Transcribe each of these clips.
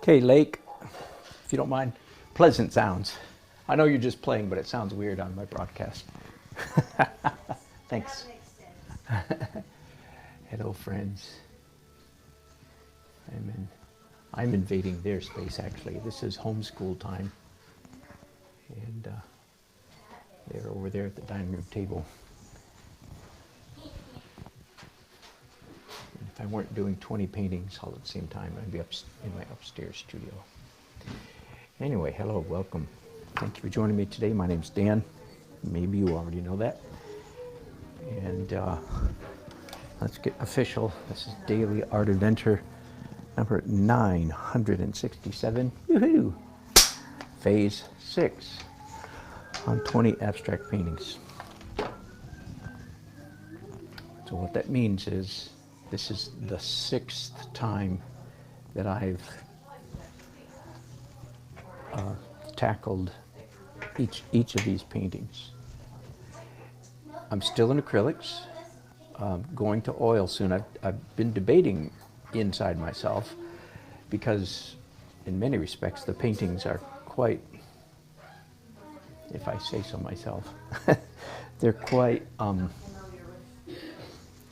Okay, Lake, if you don't mind, pleasant sounds. I know you're just playing, but it sounds weird on my broadcast. Thanks. Hello, friends. I'm invading their space, actually. This is homeschool time. And they're over there at the dining room table. And if I weren't doing 20 paintings all at the same time, I'd be up in my upstairs studio. Anyway, hello, welcome. Thank you for joining me today. My name's Dan. Maybe you already know that. And let's get official. This is Daily Art Adventure number 967. Woohoo! Phase 6 on 20 abstract paintings. So what that means is this is the 6th time that I've tackled each of these paintings. I'm still in acrylics, going to oil soon. I've been debating inside myself because in many respects the paintings are quite, if I say so myself, they're quite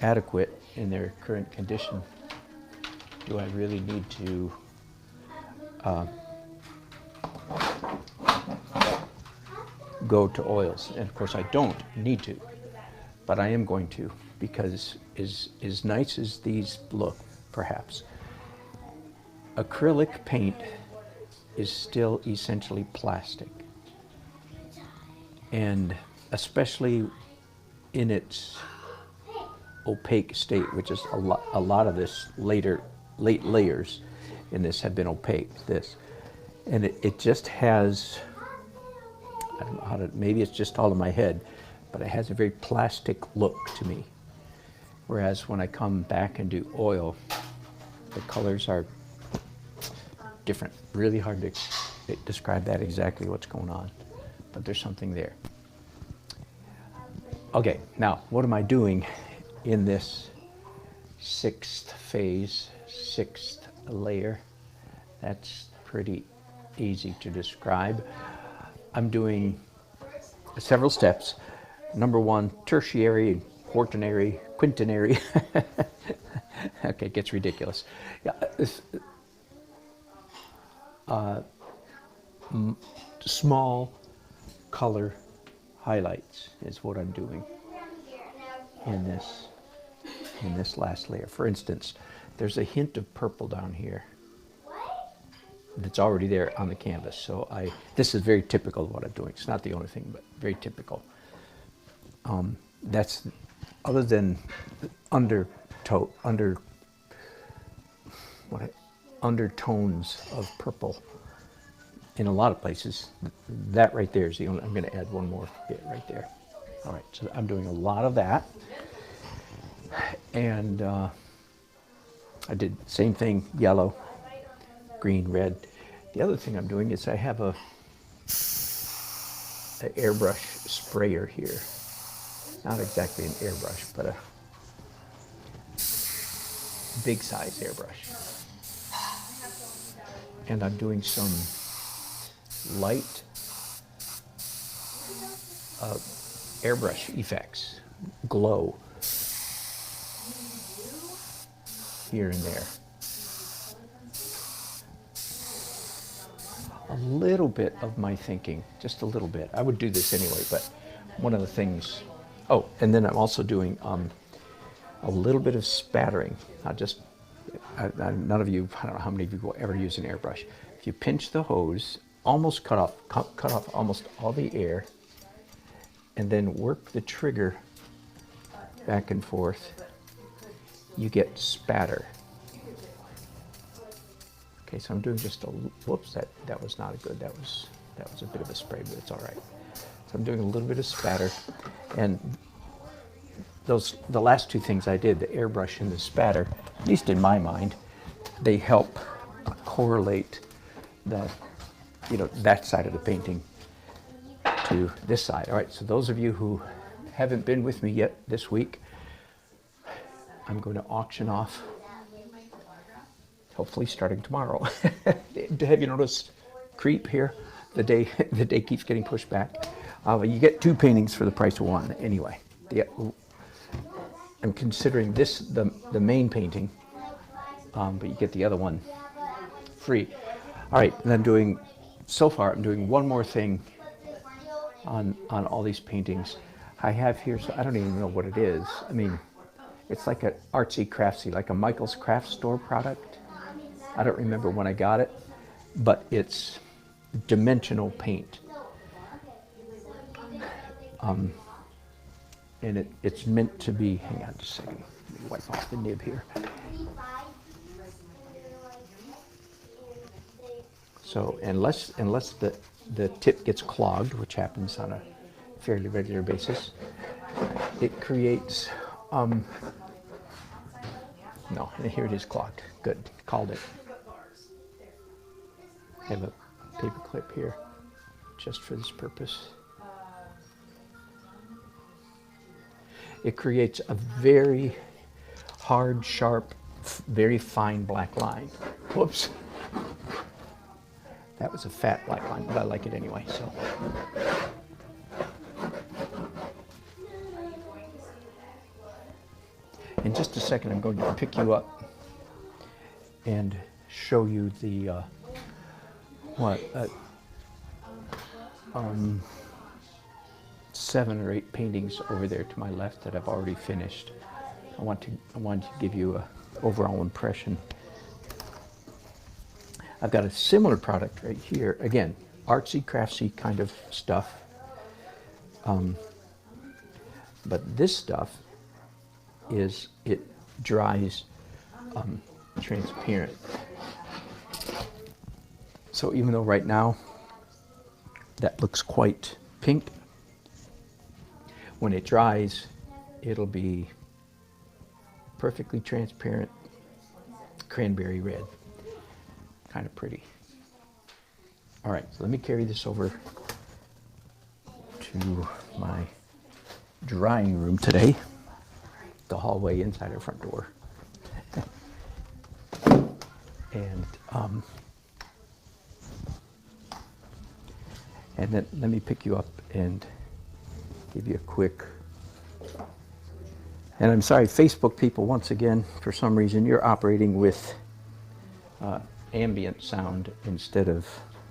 adequate in their current condition. Do I really need to go to oils? And of course I don't need to, but I am going to, because as nice as these look, perhaps, acrylic paint is still essentially plastic. And especially in its opaque state, which is a lot of this late layers in this have been opaque, and it just has, I don't know how to, maybe it's just all in my head, but it has a very plastic look to me. Whereas when I come back and do oil, the colors are different. Really hard to describe that exactly what's going on, but there's something there. Okay, now what am I doing in this 6th phase, 6th layer? That's pretty easy to describe. I'm doing several steps. Number 1, tertiary, quaternary, quintenary. Okay, it gets ridiculous. Yeah, small color highlights is what I'm doing in this last layer. For instance, there's a hint of purple down here that's already there on the canvas. So this is very typical of what I'm doing. It's not the only thing, but very typical. That's, other than undertones of purple in a lot of places, that right there is the only, I'm going to add one more bit right there. All right, so I'm doing a lot of that. And I did the same thing, yellow, green, red. The other thing I'm doing is I have an airbrush sprayer here. Not exactly an airbrush, but a big size airbrush. And I'm doing some light airbrush effects, glow here and there. A little bit of my thinking, just a little bit. I would do this anyway, but one of the things, oh, and then I'm also doing a little bit of spattering. None of you, I don't know how many of you will ever use an airbrush. If you pinch the hose, almost cut off almost all the air, and then work the trigger back and forth, you get spatter. Okay, so I'm doing just a, whoops, that was not a good, that was a bit of a spray, but it's all right. So I'm doing a little bit of spatter, and the last two things I did, the airbrush and the spatter, at least in my mind, they help correlate that side of the painting to this side. All right, so those of you who haven't been with me yet this week, I'm going to auction off hopefully starting tomorrow. Have you noticed creep here? The day keeps getting pushed back. You get 2 paintings for the price of 1 anyway. I'm considering this the main painting, but you get the other one free. All right, and I'm doing one more thing on all these paintings. I have here, so I don't even know what it is. I mean, it's like an artsy craftsy, like a Michael's Craft Store product. I don't remember when I got it, but it's dimensional paint. And it's meant to be, hang on just a second, let me wipe off the nib here. So unless the tip gets clogged, which happens on a fairly regular basis, it creates, no, here it is clogged. Good, called it. I have a paper clip here just for this purpose. It creates a very hard, sharp, very fine black line. Whoops. That was a fat black line, but I like it anyway, so. In just a second, I'm going to pick you up and show you the, 7 or 8 paintings over there to my left that I've already finished. I wanted to give you an overall impression. I've got a similar product right here. Again, artsy, craftsy kind of stuff. But this stuff it dries transparent. So even though right now that looks quite pink, when it dries, it'll be perfectly transparent, cranberry red. Kind of pretty. All right, so let me carry this over to my drying room today, the hallway inside our front door. And then let me pick you up and give you a quick, and I'm sorry, Facebook people, once again, for some reason, you're operating with ambient sound instead of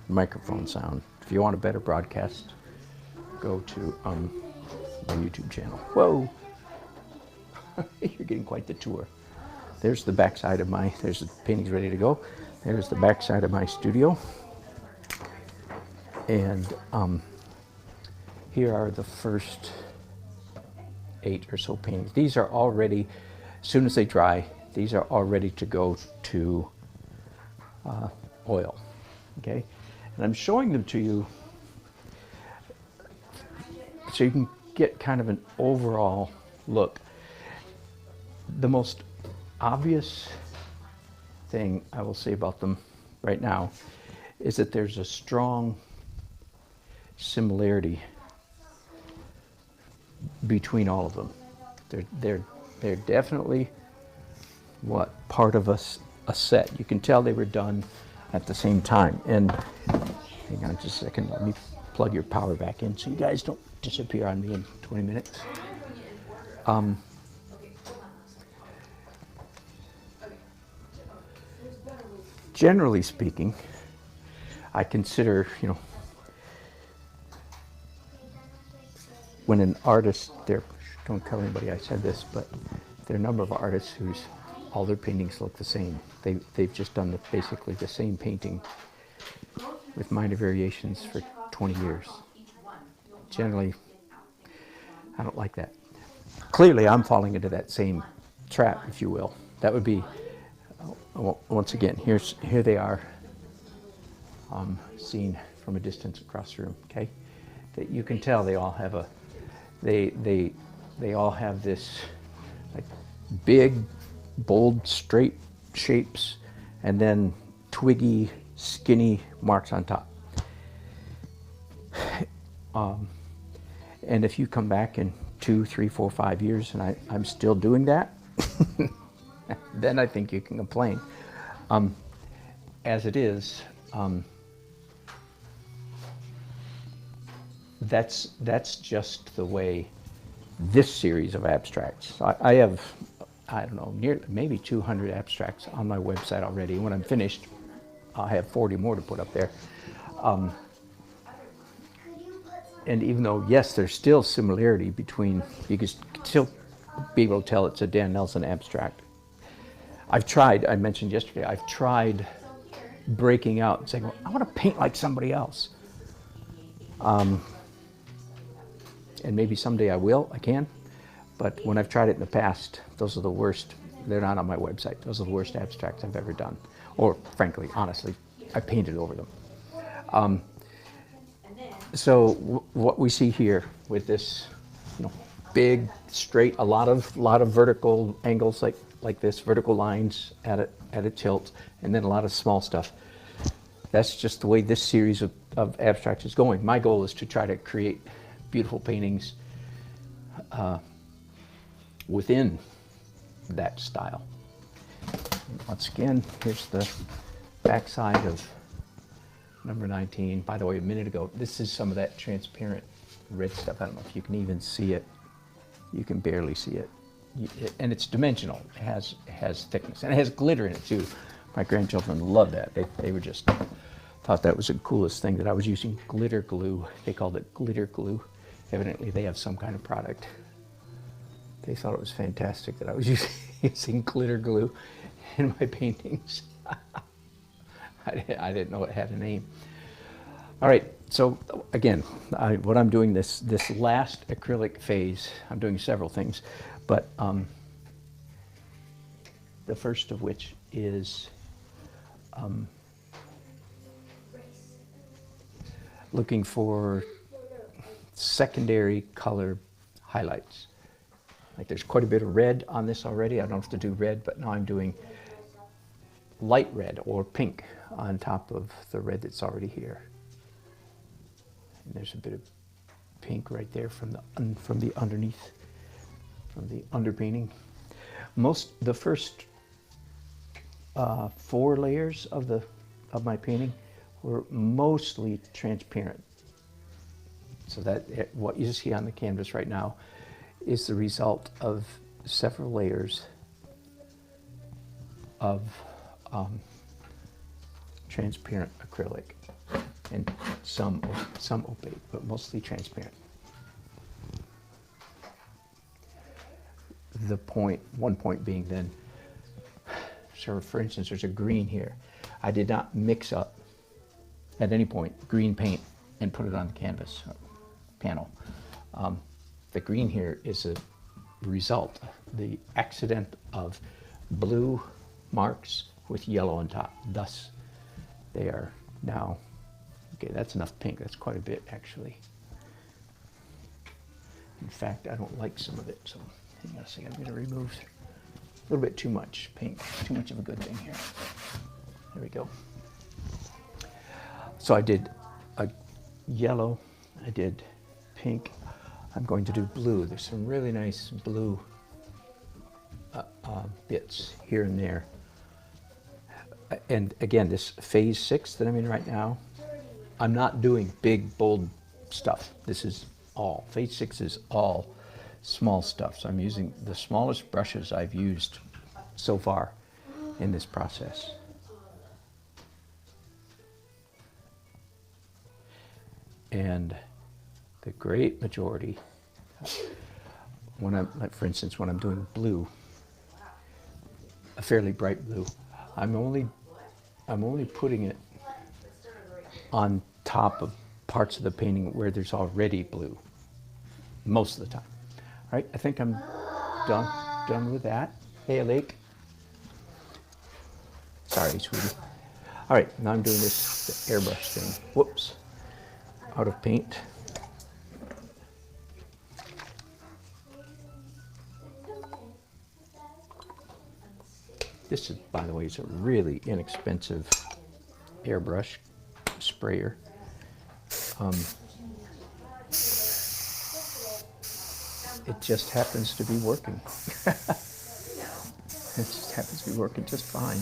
microphone sound. If you want a better broadcast, go to my YouTube channel. Whoa! You're getting quite the tour. There's the backside of there's the paintings ready to go. There's the backside of my studio. And here are the first 8 or so paintings. These are all ready, as soon as they dry, these are all ready to go to oil, okay? And I'm showing them to you so you can get kind of an overall look. The most obvious thing I will say about them right now is that there's a strong similarity between all of them. They're definitely part of a set. You can tell they were done at the same time. And hang on just a second, let me plug your power back in so you guys don't disappear on me in 20 minutes. Generally speaking, I consider, when an artist, don't tell anybody I said this, but there are a number of artists whose all their paintings look the same. They've just done basically the same painting with minor variations for 20 years. Generally, I don't like that. Clearly, I'm falling into that same trap, if you will. That would be, once again, here they are, seen from a distance across the room. Okay, that you can tell they all have they all have this like big, bold, straight shapes, and then twiggy, skinny marks on top. And if you come back in 2, 3, 4, 5 years and I'm still doing that, then I think you can complain. As it is, that's just the way this series of abstracts. I have, I don't know, maybe 200 abstracts on my website already. When I'm finished, I'll have 40 more to put up there. And even though, yes, there's still similarity between, you can still be able to tell it's a Dan Nelson abstract. I've tried, I mentioned yesterday, I've tried breaking out and saying, well, I want to paint like somebody else. And maybe someday I will, I can. But when I've tried it in the past, those are the worst. They're not on my website. Those are the worst abstracts I've ever done. Or frankly, honestly, I painted over them. So what we see here with this, big, straight, a lot of vertical angles like this, vertical lines at a tilt, and then a lot of small stuff. That's just the way this series of abstracts is going. My goal is to try to create beautiful paintings within that style. Once again, here's the backside of number 19. By the way, a minute ago, this is some of that transparent red stuff. I don't know if you can even see it. You can barely see it. And it's dimensional. It has thickness. And it has glitter in it, too. My grandchildren love that. They were just thought that was the coolest thing, that I was using glitter glue. They called it glitter glue. Evidently, they have some kind of product. They thought it was fantastic that I was using glitter glue in my paintings. I didn't know it had a name. All right, so again, what I'm doing this last acrylic phase, I'm doing several things, but the first of which is looking for secondary color highlights. Like there's quite a bit of red on this already. I don't have to do red, but now I'm doing light red or pink on top of the red that's already here. And there's a bit of pink right there from the underneath, from the underpainting. The first 4 layers of my painting were mostly transparent. So that what you see on the canvas right now is the result of several layers of transparent acrylic, and some opaque, but mostly transparent. One point being then, so for instance, there's a green here. I did not mix up at any point green paint and put it on the canvas panel. The green here is a result, the accident of blue marks with yellow on top. Thus, they are now, okay, that's enough pink. That's quite a bit, actually. In fact, I don't like some of it, so hang on a second. I'm going to remove a little bit too much pink. Too much of a good thing here. There we go. So I did a yellow, I did pink. I'm going to do blue. There's some really nice blue bits here and there. And again, this phase 6 that I'm in right now, I'm not doing big, bold stuff. This is all, phase 6 is all small stuff. So I'm using the smallest brushes I've used so far in this process. And the great majority, for instance, when I'm doing blue, a fairly bright blue, I'm only putting it on top of parts of the painting where there's already blue, most of the time. All right, I think I'm done with that. Hey, Lake. Sorry, sweetie. All right, now I'm doing the airbrush thing. Whoops, out of paint. This is, by the way, is a really inexpensive airbrush sprayer. It just happens to be working. It just happens to be working just fine.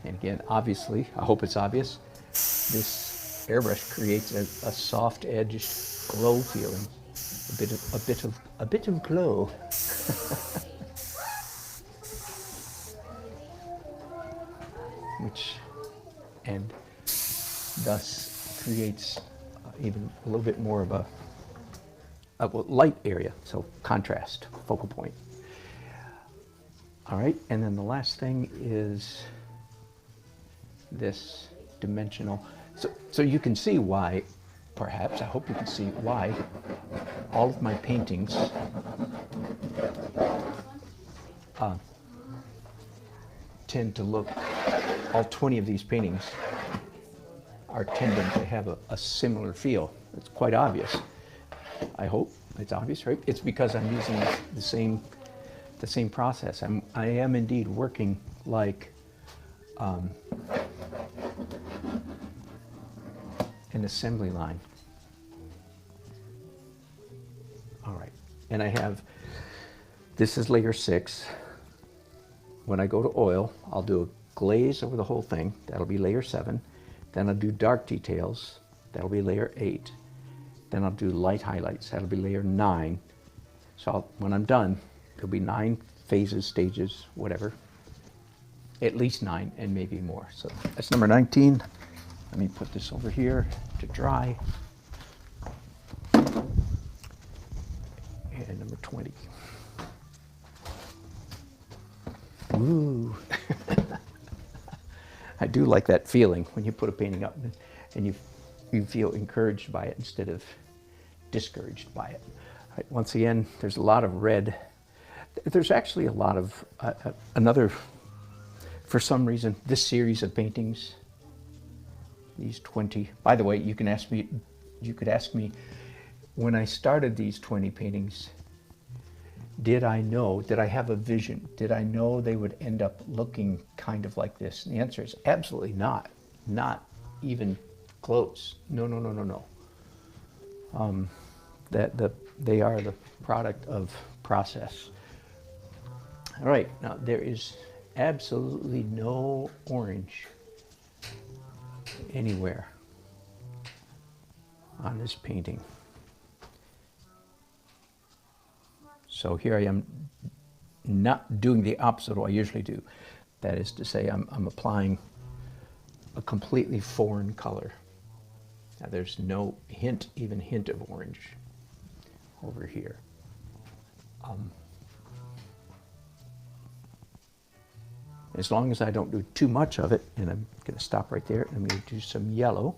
And again, obviously, I hope it's obvious, this airbrush creates a soft edged glow feeling, a bit of glow. Which, and thus creates even a little bit more of a light area, so contrast, focal point. All right, and then the last thing is this dimensional. So you can see why, perhaps, I hope you can see why all of my paintings tend to look, all 20 of these paintings are tending to have a similar feel. It's quite obvious. I hope it's obvious, right? It's because I'm using the same process. I am indeed working like an assembly line. All right, and I have, this is layer 6. When I go to oil, I'll do a glaze over the whole thing. That'll be layer 7. Then I'll do dark details. That'll be layer 8. Then I'll do light highlights. That'll be layer 9. So when I'm done, there'll be 9 phases, stages, whatever. At least 9 and maybe more. So that's number 19. Let me put this over here to dry. And number 20. Ooh. I do like that feeling when you put a painting up and you feel encouraged by it instead of discouraged by it. Right, once again, there's a lot of red. There's actually a lot of another, for some reason, this series of paintings, these 20. By the way, you could ask me when I started these 20 paintings, did I have a vision? Did I know they would end up looking kind of like this? And the answer is absolutely not. Not even close. No. They are the product of process. All right, now there is absolutely no orange anywhere on this painting. So here I am not doing the opposite of what I usually do. That is to say, I'm applying a completely foreign color. Now there's no even hint of orange over here. As long as I don't do too much of it, and I'm going to stop right there, I'm going to do some yellow.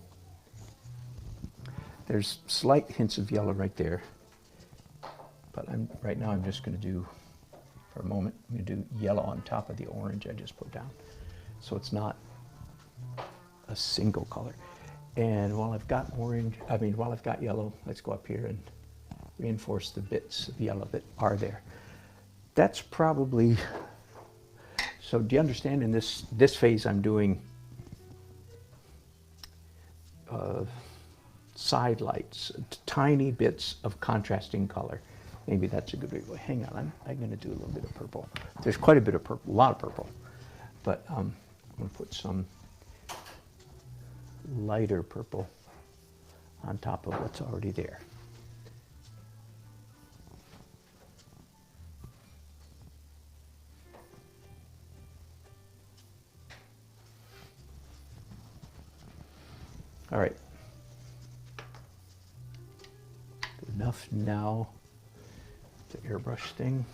There's slight hints of yellow right there. But right now I'm just going to do, for a moment, I'm going to do yellow on top of the orange I just put down. So it's not a single color. And while I've got yellow, let's go up here and reinforce the bits of yellow that are there. That's probably, so do you understand in this phase I'm doing side lights, tiny bits of contrasting color. Maybe that's a good way. Hang on, I'm going to do a little bit of purple. There's quite a bit of purple, a lot of purple. But I'm going to put some lighter purple on top of what's already there. All right. Enough now. The airbrush thing.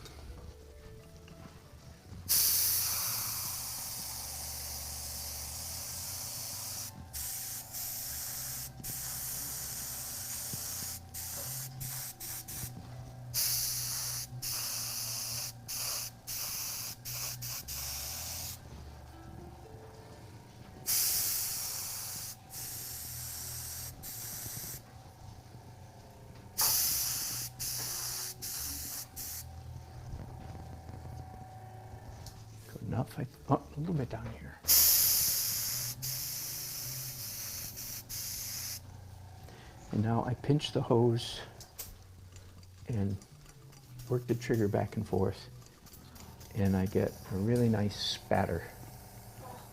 Enough. Oh, a little bit down here. And now I pinch the hose and work the trigger back and forth, and I get a really nice spatter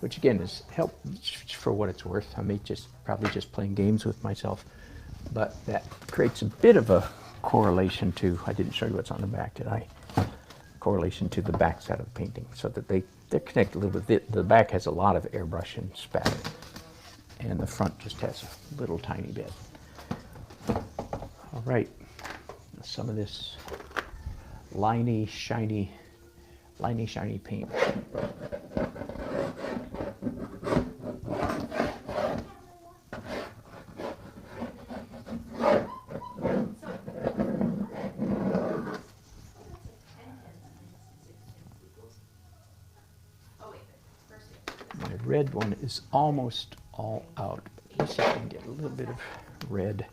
which again is help for what it's worth. I may probably just playing games with myself, but that creates a bit of a correlation to, I didn't show you what's on the back, did I? Correlation to the back side of the painting, so that they're connected a little bit. The back has a lot of airbrush and spatter, and the front just has a little tiny bit. All right, some of this liney, shiny paint. My red one is almost all out. Let's see if I can get a little bit of red.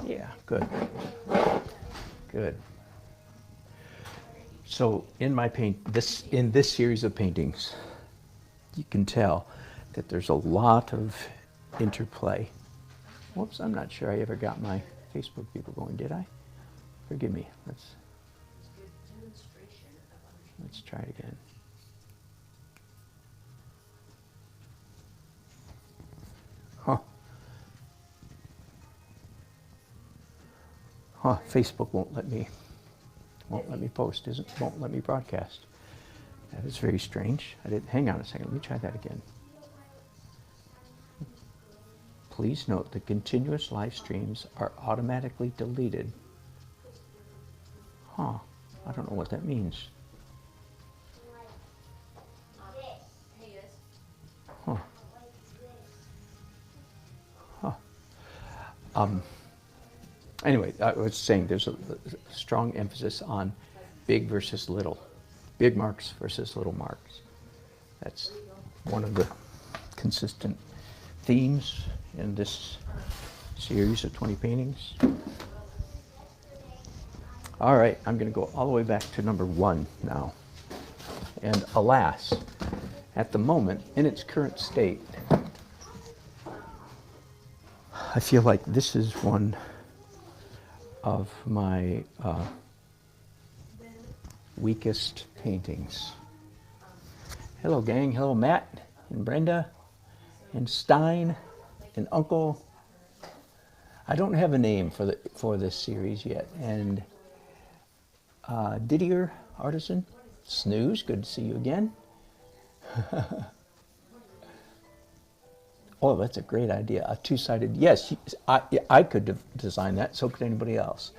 Yeah, good. Good. So in my in this series of paintings, you can tell that there's a lot of interplay. Whoops, I'm not sure I ever got my Facebook people going, did I? Forgive me. Let's try it again. Huh. Huh, Facebook won't let me post, won't let me broadcast. That is very strange. Hang on a second, let me try that again. Please note that continuous live streams are automatically deleted. Huh, I don't know what that means. Huh. Huh. Anyway, I was saying there's a strong emphasis on big versus little, big marks versus little marks. That's one of the consistent themes in this series of 20 paintings. All right, I'm going to go all the way back to number 1 now. And alas, at the moment, in its current state, I feel like this is one of my weakest paintings. Hello, gang. Hello, Matt and Brenda and Stein and Uncle. I don't have a name for this series yet. And Didier Artisan, Snooze, good to see you again. Oh, that's a great idea. A two-sided, yes, I could design that, so could anybody else.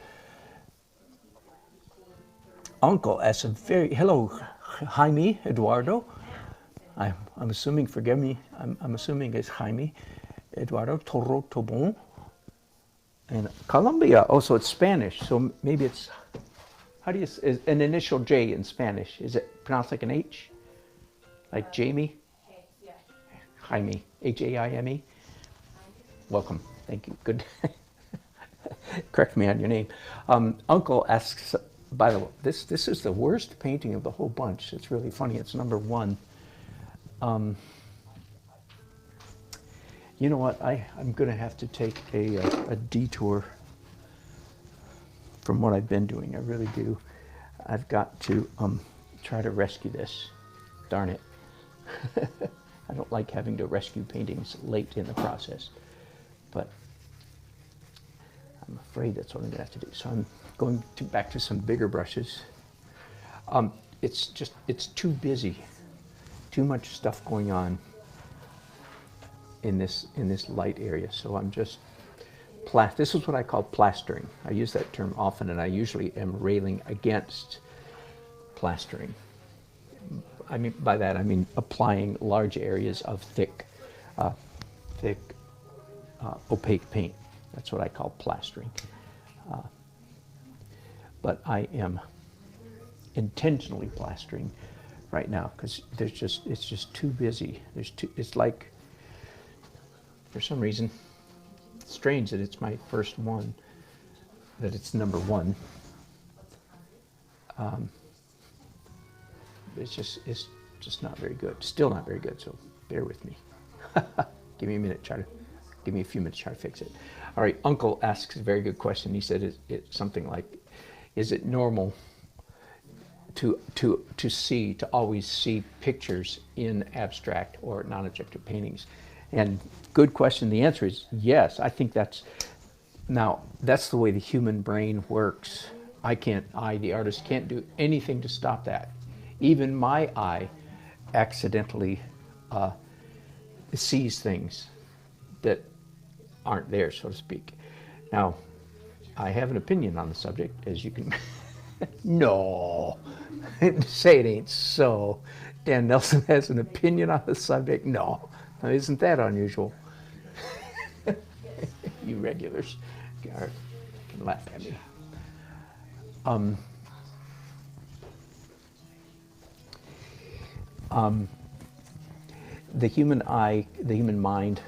Uncle, as a hello, Jaime Eduardo. I'm assuming, forgive me, I'm assuming it's Jaime Eduardo Toro Tobon. And Colombia, oh, so it's Spanish, so maybe it's, how do you, is an initial J in Spanish, is it pronounced like an H? Like Jamie? Jaime, H-A-I-M-E. Welcome, thank you, good. Correct me on your name. Uncle asks, by the way, this is the worst painting of the whole bunch. It's really funny, it's number 1. You know what, I'm gonna have to take a detour from what I've been doing, I really do. I've got to try to rescue this, darn it. I don't like having to rescue paintings late in the process, but I'm afraid that's what I'm going to have to do. So I'm going back to some bigger brushes. It's too busy, too much stuff going on in this light area. So I'm just this is what I call plastering. I use that term often, and I usually am railing against plastering. I mean, by that I mean applying large areas of thick, opaque paint. That's what I call plastering. But I am intentionally plastering right now because it's just too busy. It's like, for some reason, it's strange that it's my first one, that it's number 1. It's just not very good. Still not very good, so bear with me. Give me a minute, give me a few minutes to try to fix it. All right, Uncle asks a very good question. He said it's something like, is it normal to always see pictures in abstract or non-objective paintings. And good question. The answer is yes. I think that's the way the human brain works. I, the artist, can't do anything to stop that. Even my eye accidentally sees things that aren't there, so to speak. Now, I have an opinion on the subject, as you can. No, say it ain't so. Dan Nelson has an opinion on the subject. No, now, isn't that unusual? You regulars can laugh at me. The human eye, the human mind,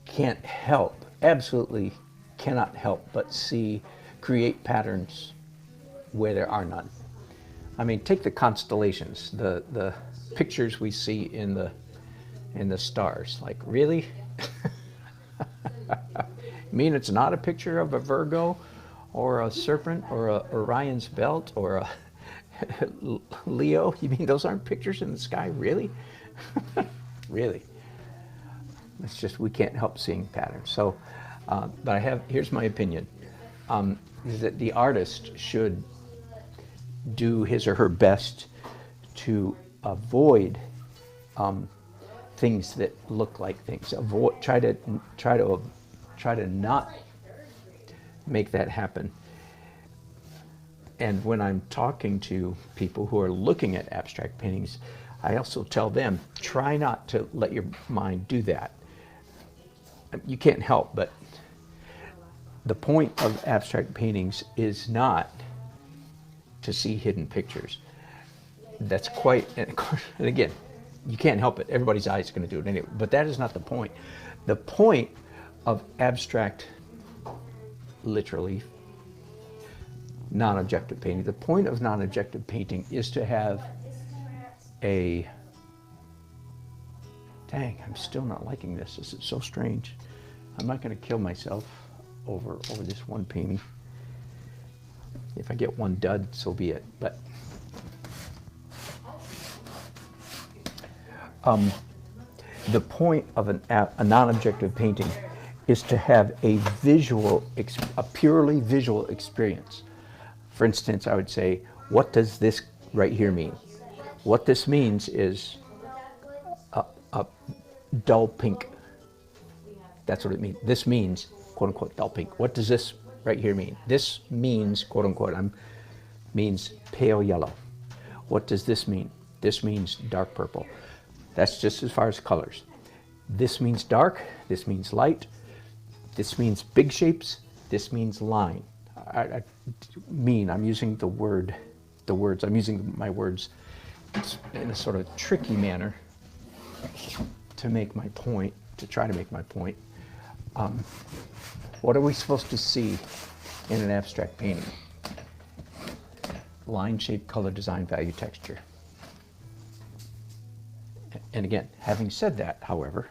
can't help, absolutely cannot help but create patterns where there are none. I mean, take the constellations, the pictures we see in the stars. Like, really? You mean it's not a picture of a Virgo or a serpent or a Orion's belt or a Leo? You mean those aren't pictures in the sky? Really? Really? It's just we can't help seeing patterns. So, but here's my opinion, is that the artist should do his or her best to avoid things that look like things. Try to not make that happen. And when I'm talking to people who are looking at abstract paintings, I also tell them, try not to let your mind do that. You can't help, but the point of abstract paintings is not to see hidden pictures. That's quite, and again, you can't help it. Everybody's eye is going to do it anyway, but that is not the point. The point of abstract, literally, non-objective painting, the point of non-objective painting is to have dang, I'm still not liking this. This is so strange. I'm not going to kill myself over this one painting. If I get one dud, so be it. But the point of a non-objective painting is to have a purely visual experience. For instance, I would say, what does this right here mean? What this means is a dull pink. That's what it means. This means, quote unquote, dull pink. What does this right here mean? This means, quote unquote, means pale yellow. What does this mean? This means dark purple. That's just as far as colors. This means dark. This means light. This means big shapes. This means line. I'm using the words. I'm using my words in a sort of tricky manner to make my point, to try to make my point. What are we supposed to see in an abstract painting? Line, shape, color, design, value, texture. And again, having said that, however,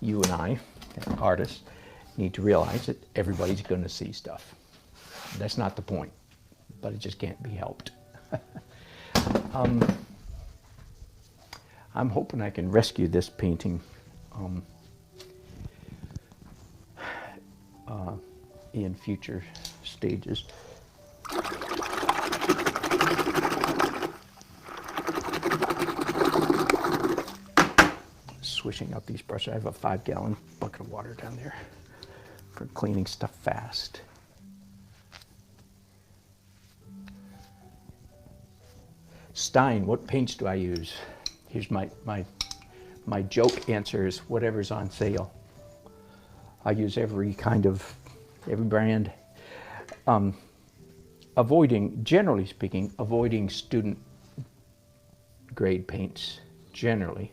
you and I, artists, need to realize that everybody's going to see stuff. That's not the point, but it just can't be helped. I'm hoping I can rescue this painting in future stages. Swishing out these brushes. I have a 5-gallon bucket of water down there for cleaning stuff fast. Stein, what paints do I use? Here's my joke answer is whatever's on sale. I use every brand. Generally speaking, avoiding student grade paints, generally.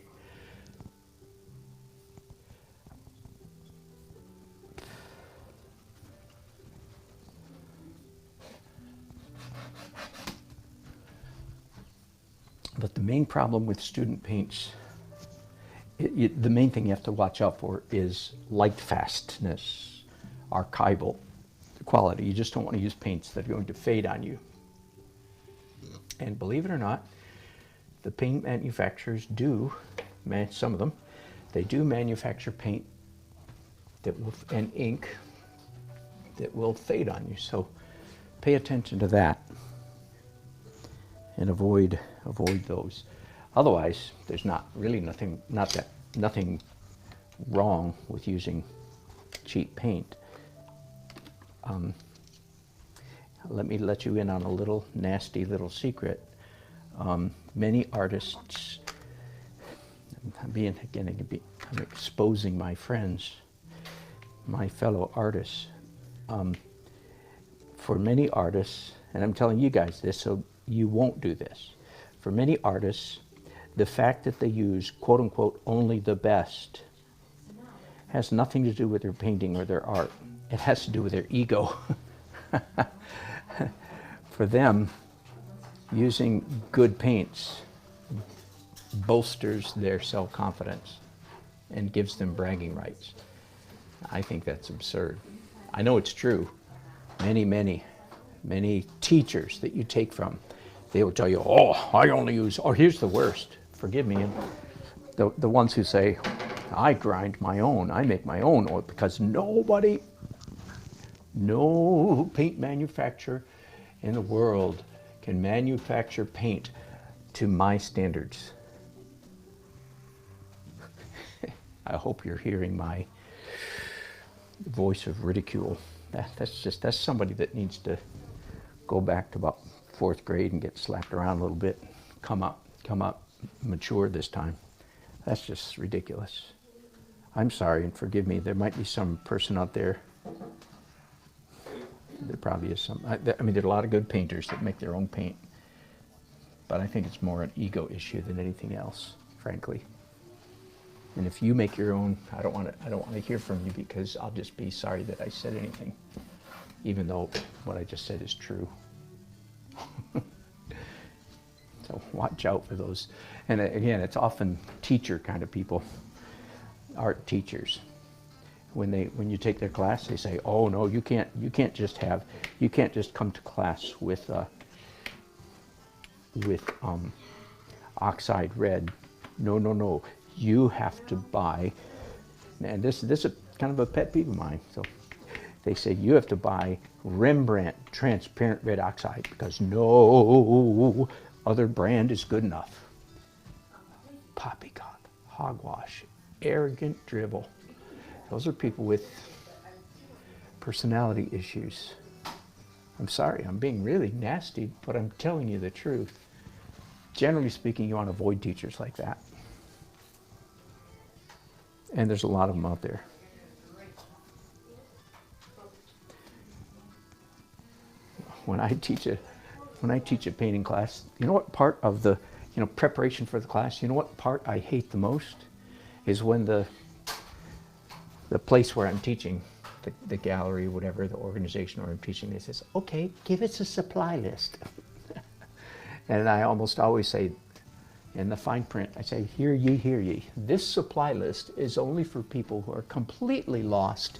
But the main problem with student paints, the main thing you have to watch out for is light fastness, archival quality. You just don't want to use paints that are going to fade on you. And believe it or not, the paint manufacturers do, some of them, they do manufacture paint that will, and ink that will fade on you. So pay attention to that and avoid those. Otherwise, there's nothing wrong with using cheap paint. Let me let you in on a little nasty little secret. Many artists, I'm exposing my friends, my fellow artists. For many artists, and I'm telling you guys this so you won't do this. For many artists, the fact that they use quote unquote only the best has nothing to do with their painting or their art. It has to do with their ego. For them, using good paints bolsters their self-confidence and gives them bragging rights. I think that's absurd. I know it's true. Many teachers that you take from, they will tell you, oh, I only use, or here's the worst, forgive me, the ones who say, I grind my own, I make my own oil, because no paint manufacturer in the world can manufacture paint to my standards. I hope you're hearing my voice of ridicule. That's somebody that needs to go back to about 4th grade and get slapped around a little bit. Come up, mature this time. That's just ridiculous. I'm sorry and forgive me. There might be some person out there. There probably is some. I mean, there are a lot of good painters that make their own paint, but I think it's more an ego issue than anything else, frankly. And if you make your own, I don't want to hear from you, because I'll just be sorry that I said anything, even though what I just said is true. So watch out for those. And again, it's often teacher kind of people, art teachers. When you take their class, they say, "Oh no, you can't just come to class with oxide red. No. You have to buy," and this is kind of a pet peeve of mine. So they say you have to buy Rembrandt transparent red oxide because no other brand is good enough. Poppycock, hogwash, arrogant drivel. Those are people with personality issues. I'm sorry, I'm being really nasty, but I'm telling you the truth. Generally speaking, you want to avoid teachers like that. And there's a lot of them out there. When I teach a painting class, you know what part of the preparation for the class, you know what part I hate the most is when the place where I'm teaching, the gallery, whatever, the organization where I'm teaching, they says, okay, give us a supply list. And I almost always say, in the fine print, I say, hear ye. This supply list is only for people who are completely lost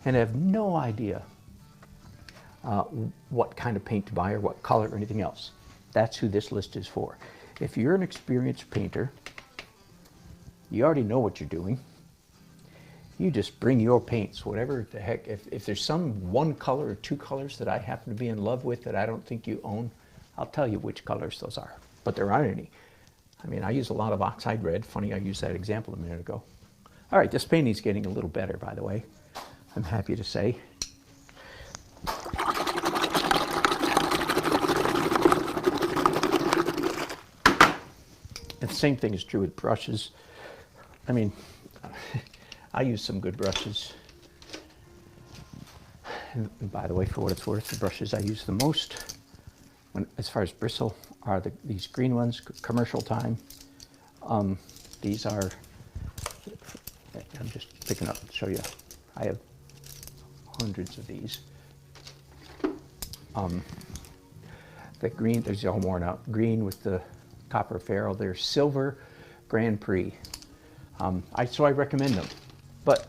and have no idea what kind of paint to buy or what color or anything else. That's who this list is for. If you're an experienced painter, you already know what you're doing. You just bring your paints, whatever the heck. If there's some one color or two colors that I happen to be in love with that I don't think you own, I'll tell you which colors those are. But there aren't any. I mean, I use a lot of oxide red. Funny, I used that example a minute ago. All right, this painting's getting a little better, by the way. I'm happy to say. And the same thing is true with brushes. I mean, I use some good brushes. And by the way, for what it's worth, the brushes I use the most, as far as bristle, are these green ones, Commercial Time. These are, I'm just picking up to show you. I have hundreds of these. The green, there's all worn out. Green with the copper ferrule. They're silver Grand Prix. So I recommend them. But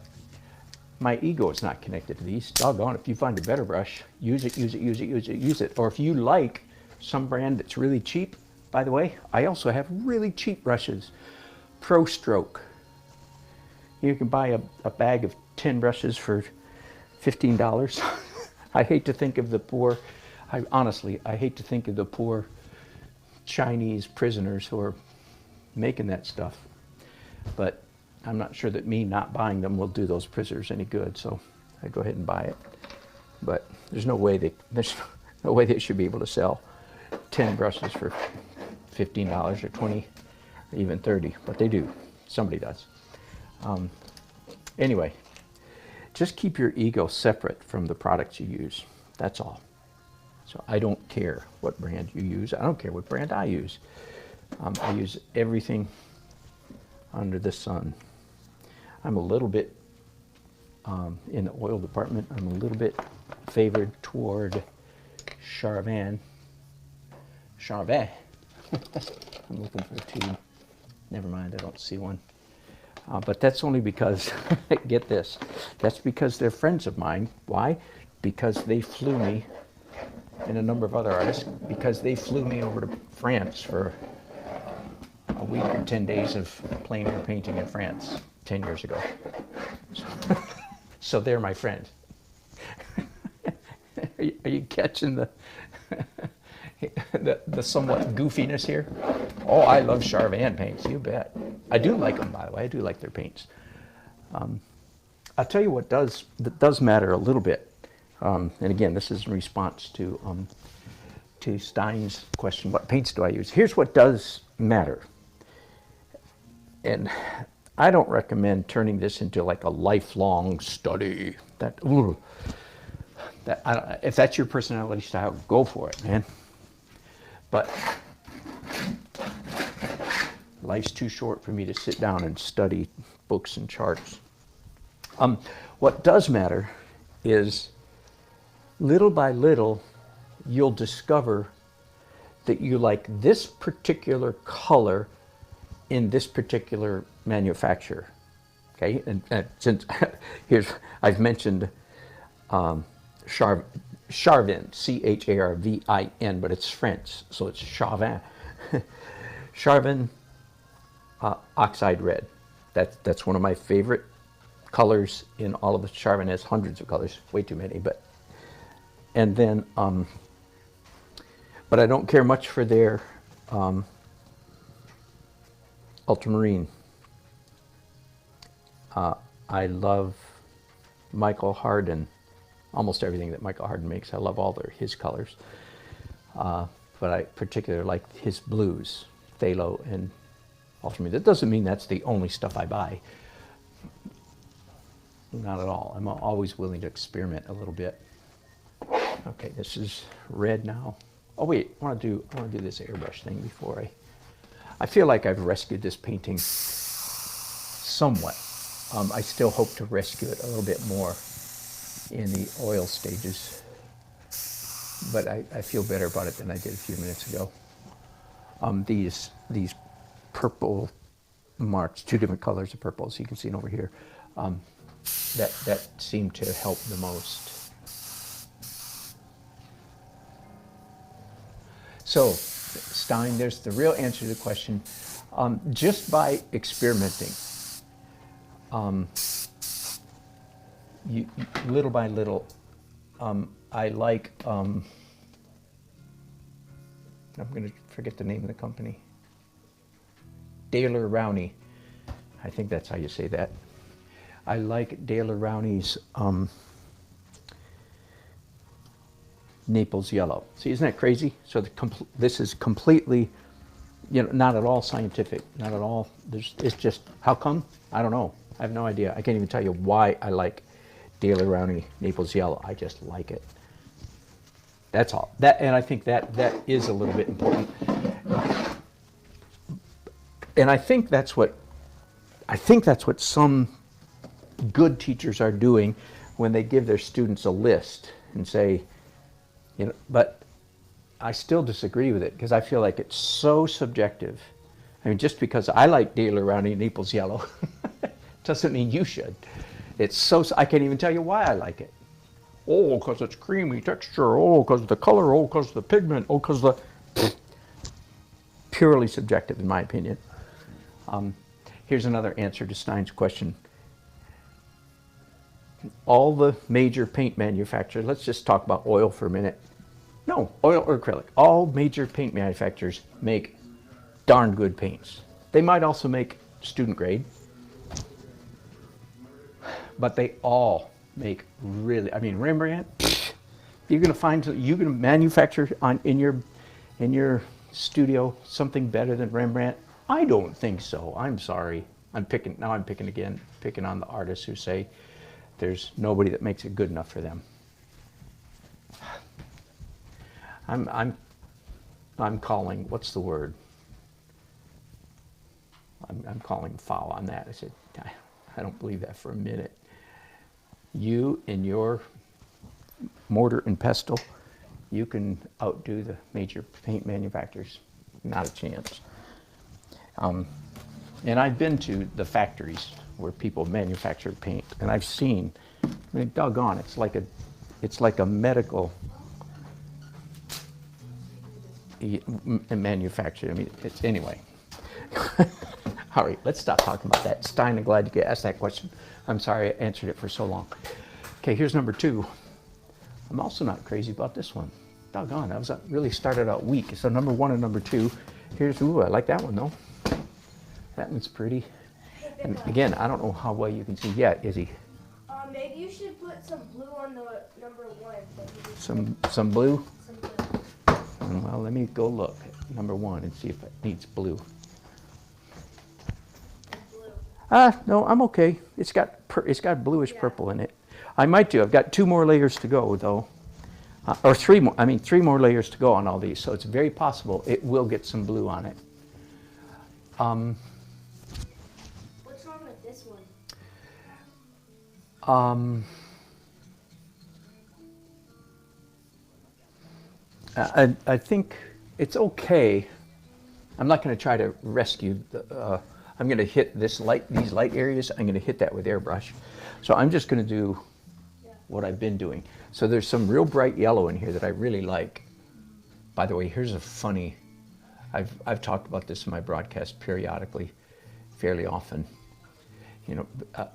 my ego is not connected to these. Doggone, if you find a better brush, use it, use it, use it, use it, use it. Or if you like some brand that's really cheap, by the way, I also have really cheap brushes. Pro Stroke. You can buy a bag of 10 brushes for $15. I hate to think of the poor, honestly, I hate to think of the poor Chinese prisoners who are making that stuff. But I'm not sure that me not buying them will do those prisoners any good, so I go ahead and buy it. But there's no way they should be able to sell 10 brushes for $15 or 20 or even 30, but they do. Somebody does. Anyway, just keep your ego separate from the products you use. That's all. So I don't care what brand you use. I don't care what brand I use. I use everything under the sun. I'm a little bit, in the oil department, I'm a little bit favored toward Charvin. Charvet. I'm looking for a tube. Never mind, I don't see one. But that's only because, get this, that's because they're friends of mine. Why? Because they flew me, and a number of other artists, because they flew me over to France for a week or 10 days of plein air painting in France 10 years ago. So they're my friend. Are you catching the somewhat goofiness here? Oh, I love Charvin paints, you bet. I do like them, by the way. I do like their paints. I'll tell you what does matter a little bit. And again, this is in response to Stein's question, what paints do I use? Here's what does matter. And I don't recommend turning this into like a lifelong study. If that's your personality style, go for it, man. But life's too short for me to sit down and study books and charts. What does matter is little by little, you'll discover that you like this particular color in this particular manufacturer. Okay, and since I've mentioned Charvin, Charvin, but it's French, so it's Charvin. Charvin oxide red. That's one of my favorite colors in all of it. Charvin has hundreds of colors, way too many, but and then but I don't care much for their ultramarine. I love Michael Hardin, almost everything that Michael Hardin makes. I love all his colors, but I particularly like his blues, phthalo and ultramarine. That doesn't mean that's the only stuff I buy. Not at all. I'm always willing to experiment a little bit. Okay, this is red now. Oh wait, I want to do this airbrush thing before I feel like I've rescued this painting somewhat. I still hope to rescue it a little bit more in the oil stages, but I feel better about it than I did a few minutes ago. These purple marks, two different colors of purple, so you can see it over here, that seem to help the most. So, Stein, there's the real answer to the question. Just by experimenting, little by little, I like, I'm going to forget the name of the company. Daler Rowney. I think that's how you say that. I like Daler Rowney's Naples Yellow. See, isn't that crazy? So this is completely, not at all scientific, not at all. It's just, how come? I don't know. I have no idea. I can't even tell you why I like Daler Rowney Naples Yellow. I just like it. That's all. And I think that is a little bit important. And I think that's what some good teachers are doing when they give their students a list and say, but I still disagree with it because I feel like it's so subjective. I mean, just because I like Daler Rowney Naples Yellow doesn't mean you should. It's so, I can't even tell you why I like it. Oh, because it's creamy texture. Oh, because the color. Oh, because the pigment. Oh, because the... Purely subjective, in my opinion. Here's another answer to Stein's question. All the major paint manufacturers, let's just talk about oil for a minute. No, oil or acrylic. All major paint manufacturers make darn good paints. They might also make student grade, but they all make really, I mean, Rembrandt, you're going to manufacture in your studio something better than Rembrandt? I don't think so. I'm sorry. I'm picking on the artists who say there's nobody that makes it good enough for them. I'm calling, what's the word? I'm calling foul on that. I said, I don't believe that for a minute. You and your mortar and pestle, you can outdo the major paint manufacturers. Not a chance. And I've been to the factories where people manufacture paint, and I've seen, I mean, doggone, it's like a medical manufacturer. I mean, it's anyway. All right, let's stop talking about that. Stein, I'm glad you asked that question. I'm sorry I answered it for so long. Okay, here's number 2. I'm also not crazy about this one. Doggone, I really started out weak. So number 1 and number 2. Here's, ooh, I like that one though. That one's pretty. And again, I don't know how well you can see. Yeah, Izzy. Maybe you should put some blue on the number 1. Some blue? Some blue. Well, let me go look at number 1 and see if it needs blue. No, I'm okay. It's got bluish purple in it. I might do. I've got 2 more layers to go though, or 3 more. I mean, 3 more layers to go on all these. So it's very possible it will get some blue on it. What's wrong with this one? I think it's okay. I'm not going to try to rescue the. I'm going to hit these light areas. I'm going to hit that with airbrush. So I'm just going to do what I've been doing. So there's some real bright yellow in here that I really like. By the way, here's a funny, I've talked about this in my broadcast periodically, fairly often. You know,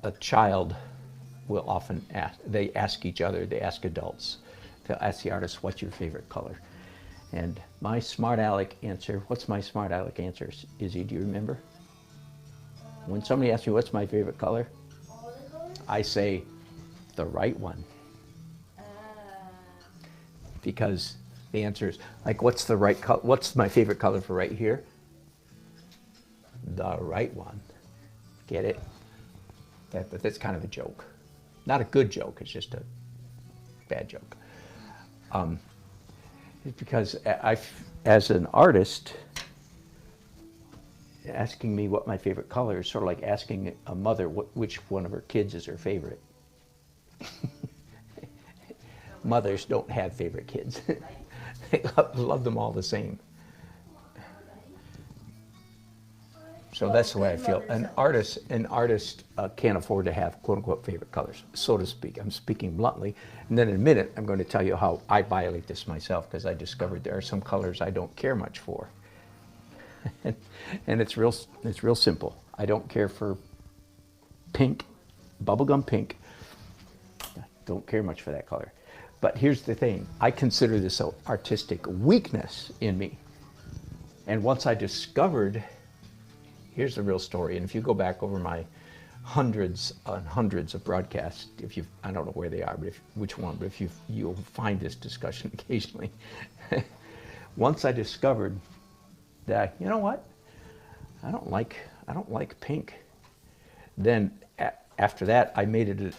a child will often ask each other, they ask adults, they'll ask the artist, what's your favorite color? And my smart aleck answer, what's my smart aleck answer, Izzy, do you remember? When somebody asks me what's my favorite color, I say the right one. Because the answer is, like, what's the right color? What's my favorite color for right here? The right one. Get it? But that's kind of a joke. Not a good joke, it's just a bad joke. It's because as an artist, asking me what my favorite color is sort of like asking a mother which one of her kids is her favorite. Mothers don't have favorite kids. They love them all the same. So that's the way I feel. An artist can't afford to have quote unquote favorite colors, so to speak. I'm speaking bluntly. And then in a minute, I'm going to tell you how I violate this myself, because I discovered there are some colors I don't care much for. And it's real simple. I don't care for pink, bubblegum pink. I don't care much for that color. But here's the thing. I consider this an artistic weakness in me. And once I discovered, here's the real story. And if you go back over my hundreds and hundreds of broadcasts, I don't know where they are, but which one, but you'll find this discussion occasionally. Once I discovered that, you know what, I don't like pink. Then after that, I made it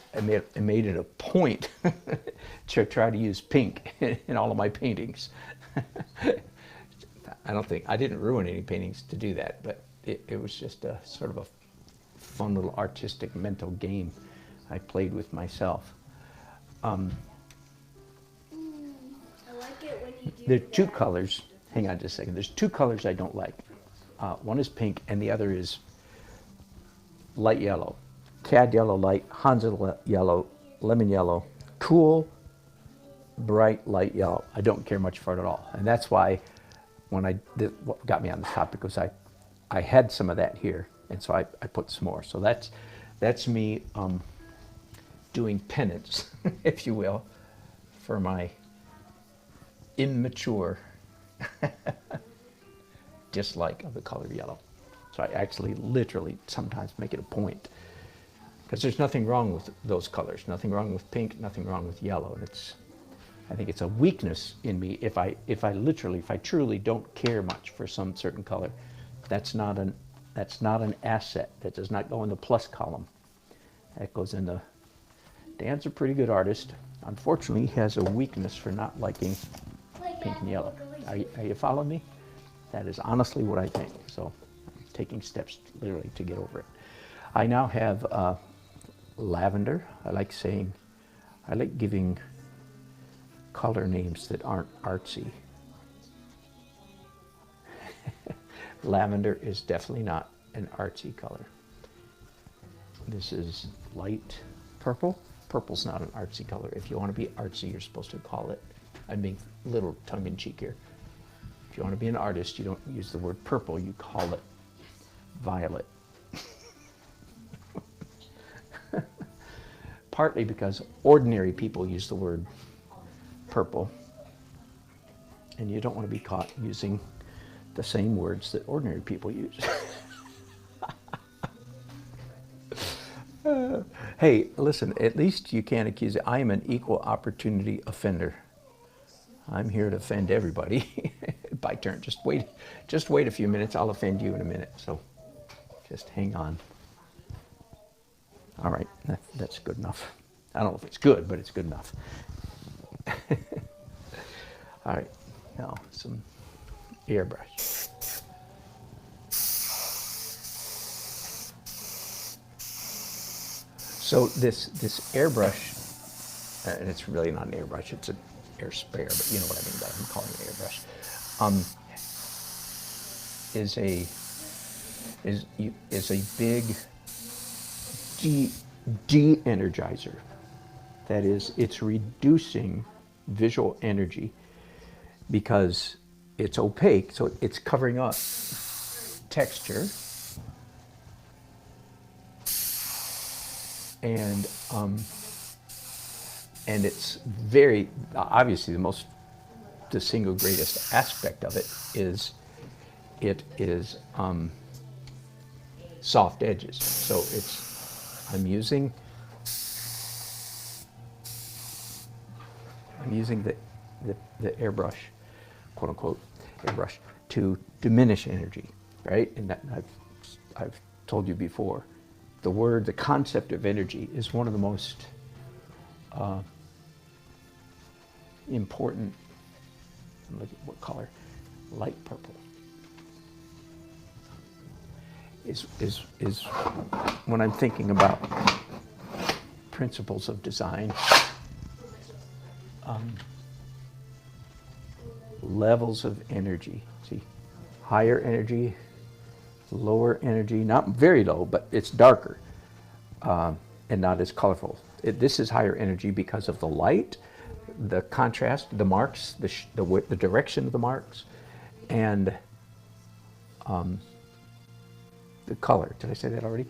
a point to try to use pink in all of my paintings. I didn't ruin any paintings to do that, but it was just a sort of a fun little artistic mental game I played with myself. I like it when you do There are 2 colors. Hang on just a second. There's 2 colors I don't like. One is pink and the other is light yellow. cad yellow light, Hansel yellow, lemon yellow, cool, bright light yellow. I don't care much for it at all. And that's why when what got me on this topic was I had some of that here, and so I put some more. So that's me doing penance, if you will, for my immature dislike of the color yellow. So I actually literally sometimes make it a point, because there's nothing wrong with those colors, nothing wrong with pink, nothing wrong with yellow. And I think it's a weakness in me if I truly don't care much for some certain color. That's not an asset. That does not go in the plus column. That goes in the. Dan's a pretty good artist. Unfortunately, he has a weakness for not liking pink and yellow. Are you following me? That is honestly what I think. So I'm taking steps literally to get over it. I now have lavender. I like giving color names that aren't artsy. Lavender is definitely not an artsy color. This is light purple. Purple's not an artsy color. If you want to be artsy, you're supposed to call it, I'm being a little tongue-in-cheek here. If you want to be an artist, you don't use the word purple, you call it violet. Partly because ordinary people use the word purple, and you don't want to be caught using the same words that ordinary people use. Hey, listen, at least you can't accuse it. I am an equal opportunity offender. I'm here to offend everybody by turn. Just wait a few minutes. I'll offend you in a minute. So just hang on. All right, that's good enough. I don't know if it's good, but it's good enough. All right, now some airbrush. So this airbrush, and it's really not an airbrush, it's an air sprayer, but you know what I mean by I'm calling it airbrush, is a big de-energizer. That is, it's reducing visual energy because it's opaque, so it's covering up texture. And it's very obviously the single greatest aspect of it is soft edges. So I'm using the airbrush, quote unquote airbrush, to diminish energy, right? And that I've told you before. The concept of energy is one of the most important. Look at what color? Light purple. Is when I'm thinking about principles of design, levels of energy. See, higher energy, lower energy, not very low, but it's darker and not as colorful. This is higher energy because of the light, the contrast, the marks, the direction of the marks, and the color. Did I say that already?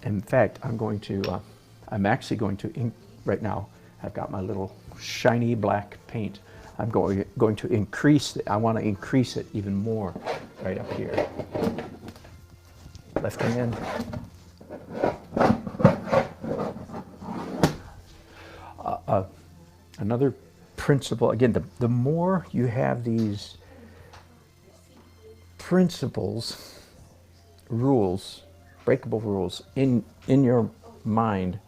In fact, I'm actually going to, right now, I've got my little shiny black paint. I'm going to increase it. I want to increase it even more right up here. Left hand. Another principle, again, the more you have these principles, rules, breakable rules in your mind,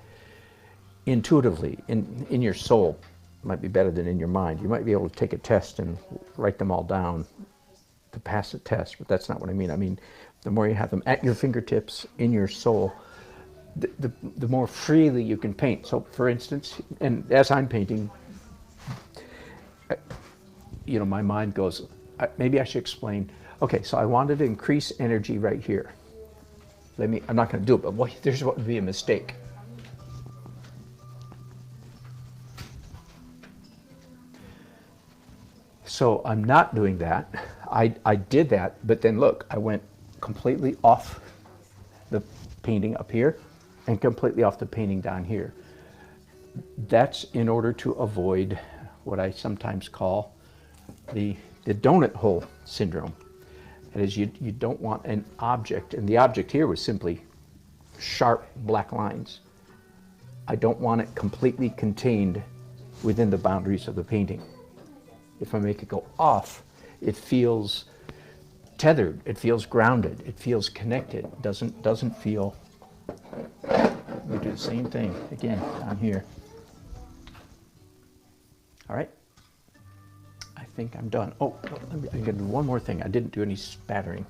intuitively, in your soul, might be better than in your mind. You might be able to take a test and write them all down to pass a test, but that's not what I mean. I mean, the more you have them at your fingertips, in your soul, the more freely you can paint. So, for instance, and as I'm painting, my mind goes, maybe I should explain. Okay, so I wanted to increase energy right here. I'm not going to do it, but boy, there's what would be a mistake. So I'm not doing that. I did that, but then look, I went completely off the painting up here and completely off the painting down here. That's in order to avoid what I sometimes call the donut hole syndrome. That is, you don't want an object, and the object here was simply sharp black lines. I don't want it completely contained within the boundaries of the painting. If I make it go off, it feels tethered, it feels grounded, it feels connected. Doesn't feel. We do the same thing again down here. All right. I think I'm done. Oh, I'm going to do one more thing. I didn't do any spattering.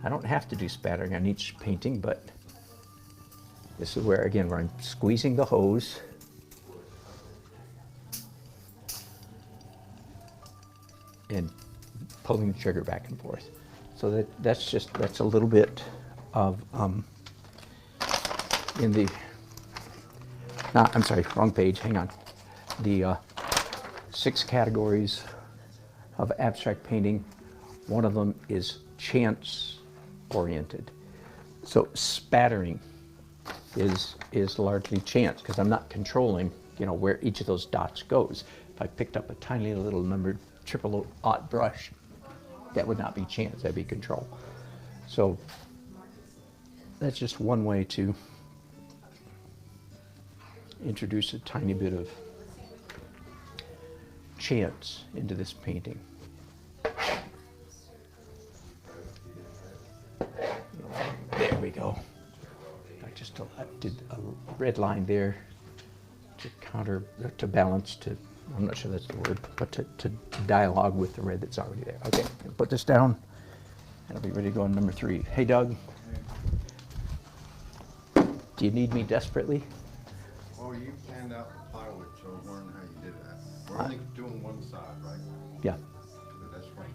I don't have to do spattering on each painting, but this is where I'm squeezing the hose. And pulling the trigger back and forth. So that's a little bit of I'm sorry, wrong page, hang on. The 6 categories of abstract painting. One of them is chance oriented. So spattering is largely chance, because I'm not controlling, where each of those dots goes. If I picked up a tiny little numbered 000 brush, that would not be chance, that'd be control. So that's just one way to introduce a tiny bit of chance into this painting. There we go. I did a red line there to balance, I'm not sure that's the word, but to dialogue with the red that's already there. Okay, put this down, and I'll be ready to go on number 3. Hey, Doug. Do you need me desperately? Well, you planned out the plywood, so I was wondering how you did that. We're only doing one side, right? Yeah. But that's right.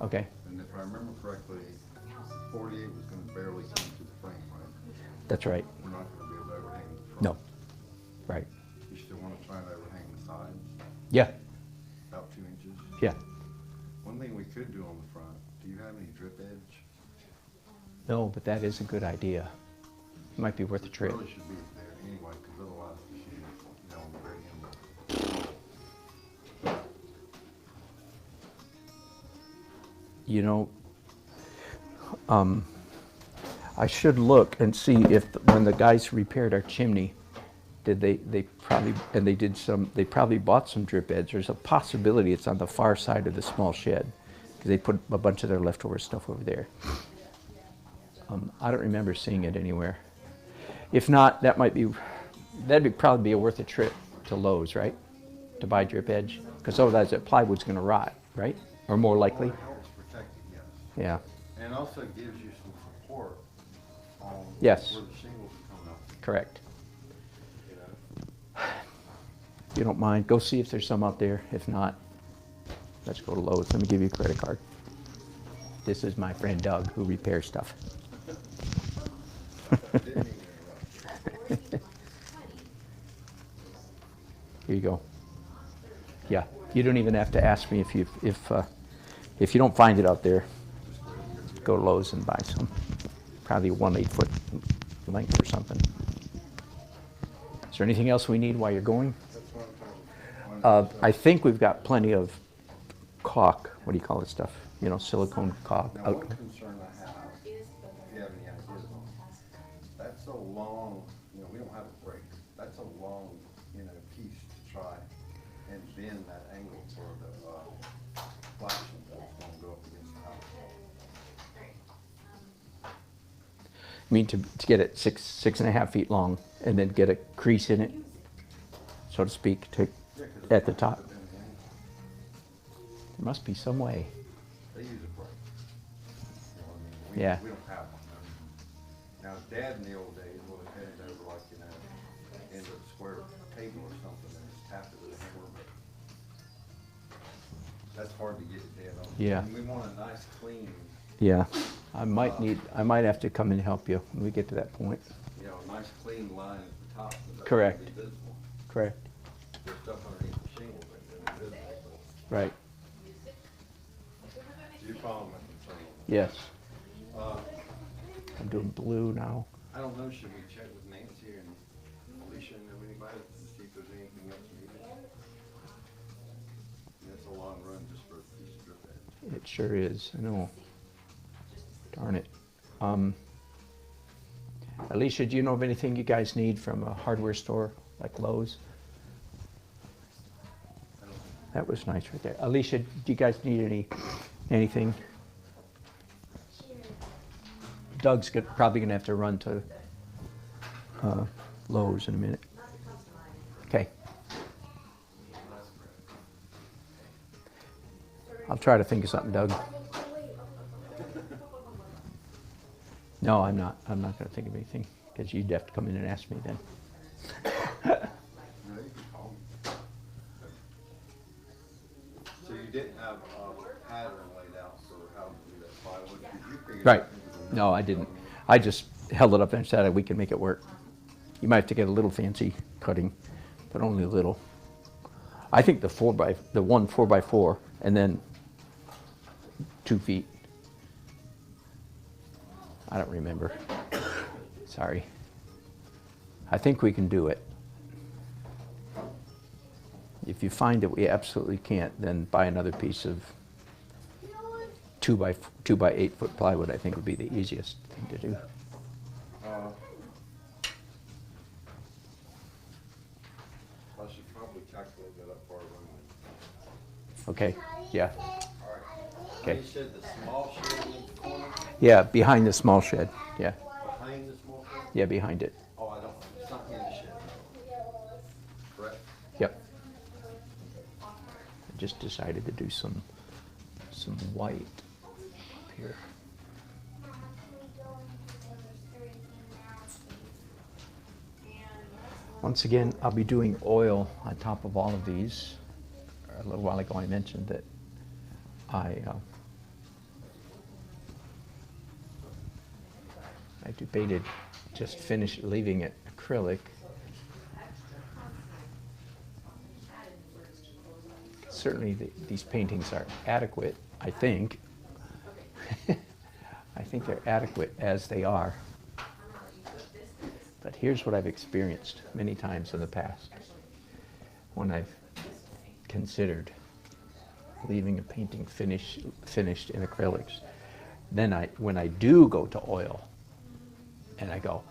Okay. And if I remember correctly, 48 was going to barely come to the frame, right? That's right. We're not going to be able to overhang the front. No. Right. You still want to try and overhang the sides? Yeah. About 2 inches? Yeah. One thing we could do on the front, do you have any drip edge? No, but that is a good idea. It might be worth a trip. It really should be there anyway, because otherwise the shoe, on the very end. I should look and see if when the guys repaired our chimney, they probably bought some drip edge. There's a possibility it's on the far side of the small shed, because they put a bunch of their leftover stuff over there. I don't remember seeing it anywhere. If not, that'd probably be worth a trip to Lowe's, right? To buy drip edge, because otherwise that plywood's going to rot, right? Or more likely. Well, it helps protect it, yes. Yeah. And also gives you some support on Yes. where the shingles are coming up. Correct. You know? If you don't mind, go see if there's some out there. If not, let's go to Lowe's. Let me give you a credit card. This is my friend Doug, who repairs stuff. Didn't mean to interrupt. Here you go. Yeah, you don't even have to ask me if you don't find it out there. Go to Lowe's and buy some. Probably 1/8 foot length or something. Is there anything else we need while you're going? That's what I'm trying to. I think we've got plenty of caulk. What do you call it stuff? Silicone caulk. Now, one concern I have, if you have any ideas on it, that's a long, we don't have a break. That's a long, piece to try and bend that angle for the flashing that's going to go up against the house. I mean, to get it 6.5 feet long, and then get a crease in it, so to speak, at the top. There must be some way. They use a break. Yeah. We don't have one. Now, Dad in the old days would have had it over like, into a square table or something and just tapped it with a hammer, but that's hard to get it dead on. Yeah. And we want a nice, clean Yeah. I might have to come and help you when we get to that point. You know, a nice clean line at the top. So that's Correct. gonna be visible. Correct. There's stuff underneath the shingle that's invisible. Right. Do you follow my concern? Yes. Uh, I'm doing blue now. I don't know, should we check with Nancy and Alicia and know anybody to see if there's anything else needed? And it's a long run just for a piece of drip edge. It sure is. I know. Darn it. Alicia, do you know of anything you guys need from a hardware store like Lowe's? That was nice right there. Alicia, do you guys need anything? Doug's probably going to have to run to Lowe's in a minute. Okay. I'll try to think of something, Doug. No, I'm not. I'm not going to think of anything because you'd have to come in and ask me then. No, you can call me. So you didn't have a pattern laid out for how to do that plywood? Did you figure Right. out it was a- No, I didn't. I just held it up and said we can make it work. You might have to get a little fancy cutting, but only a little. I think the 4x4 and then 2 feet. I don't remember. Sorry. I think we can do it. If you find that we absolutely can't, then buy another piece of 2 by 8 foot plywood. I think would be the easiest thing to do. I should probably calculate that up for our run. Okay. Yeah. All right. Okay. You said the small shed in the corner, Yeah, behind the small shed. Yeah. behind the small shed? Yeah, behind it. Oh, I don't, it's not in the shed. Correct? Yep. I just decided to do some white up here. Once again, I'll be doing oil on top of all of these. A little while ago, I mentioned that I debated just leaving it acrylic. Certainly, these paintings are adequate, I think. I think they're adequate as they are. But here's what I've experienced many times in the past when I've considered leaving a painting finished in acrylics. Then when I do go to oil, and I go,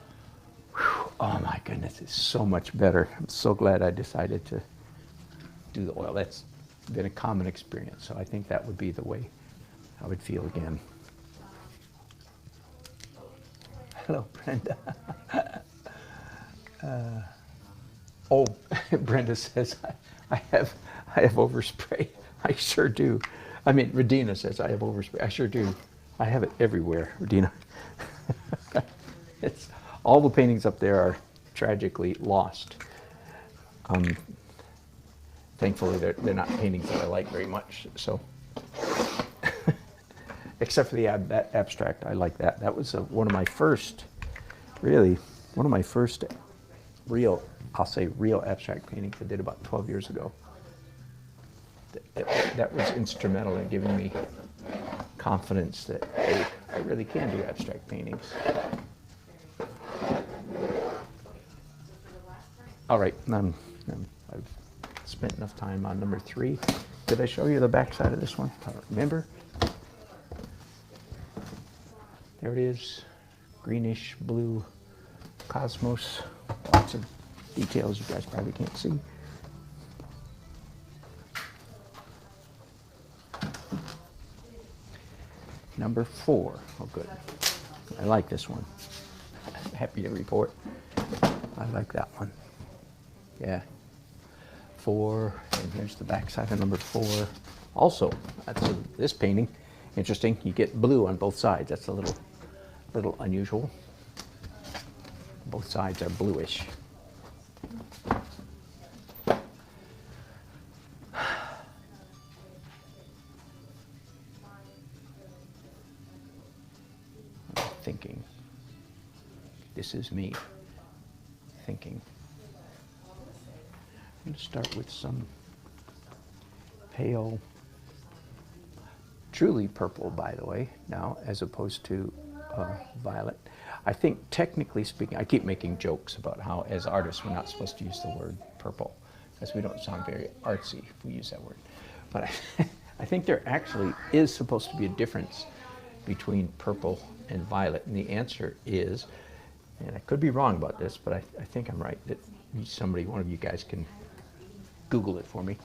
"Whew, oh my goodness, it's so much better." I'm so glad I decided to do the oil. That's been a common experience, so I think that would be the way I would feel again. Hello, Brenda. Brenda says, I have overspray. I sure do. I mean, Radina says I have overspray. I sure do. I have it everywhere, Radina. It's all the paintings up there are tragically lost. Thankfully, they're not paintings that I like very much. So, except for that abstract, I like that. That was one of my first real, I'll say real abstract paintings I did about 12 years ago. That was instrumental in giving me confidence that, hey, I really can do abstract paintings. All right, I've spent enough time on number 3. Did I show you the back side of this one? I don't remember. There it is, greenish blue cosmos. Lots of details you guys probably can't see. Number 4. Oh, good. I like this one. I'm happy to report. I like that one. Yeah. 4, and here's the back side of number 4. Also, this painting, interesting. You get blue on both sides. That's a little unusual. Both sides are bluish. thinking. This is me thinking. I'm going to start with some pale, truly purple, by the way, now, as opposed to violet. I think, technically speaking, I keep making jokes about how, as artists, we're not supposed to use the word purple, because we don't sound very artsy if we use that word. But I think there actually is supposed to be a difference between purple and violet, and the answer is, and I could be wrong about this, but I think I'm right, that one of you guys can Google it for me.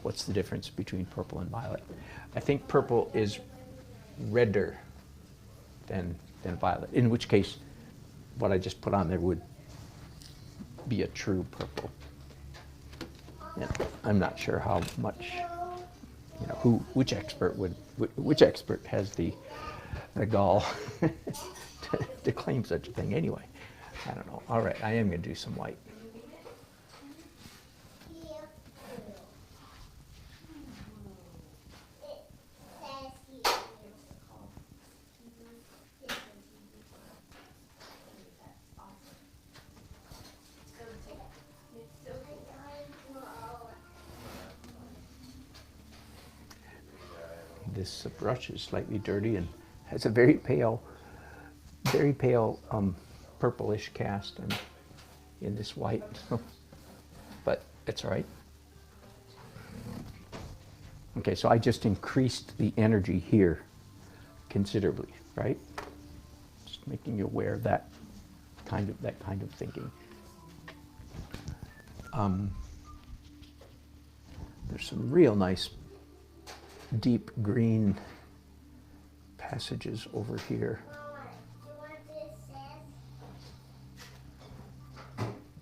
What's the difference between purple and violet? I think purple is redder than violet, in which case what I just put on there would be a true purple. And I'm not sure how much, which expert has the gall to claim such a thing anyway. I don't know. All right, I am going to do some white. This brush is slightly dirty and has a very pale purplish cast in this white, but it's all right. Okay, so I just increased the energy here considerably, right? Just making you aware of that kind of thinking. There's some real nice deep green passages over here.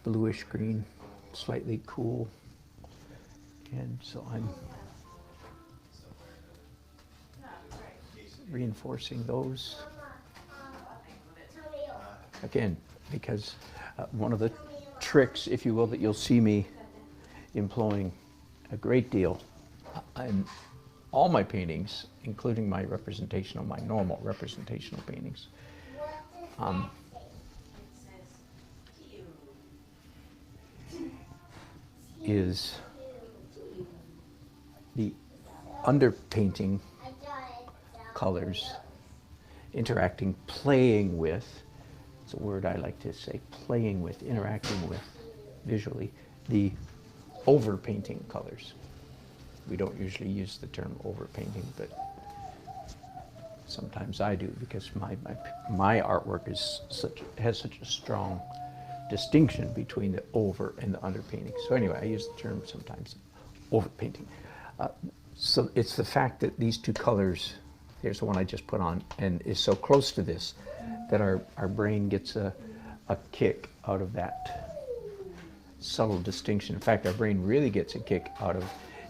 Bluish green, slightly cool. And so I'm reinforcing those. Again, because one of the tricks, if you will, that you'll see me employing a great deal in all my paintings, including my normal representational paintings, is the underpainting colors interacting, playing with, it's a word I like to say, playing with, interacting with visually, the overpainting colors. We don't usually use the term overpainting, but sometimes I do, because my artwork has such a strong distinction between the over and the underpainting. So anyway, I use the term sometimes overpainting. So it's the fact that these two colors, here's the one I just put on, and is so close to this that our brain gets a kick out of that subtle distinction. In fact, our brain really gets a kick out of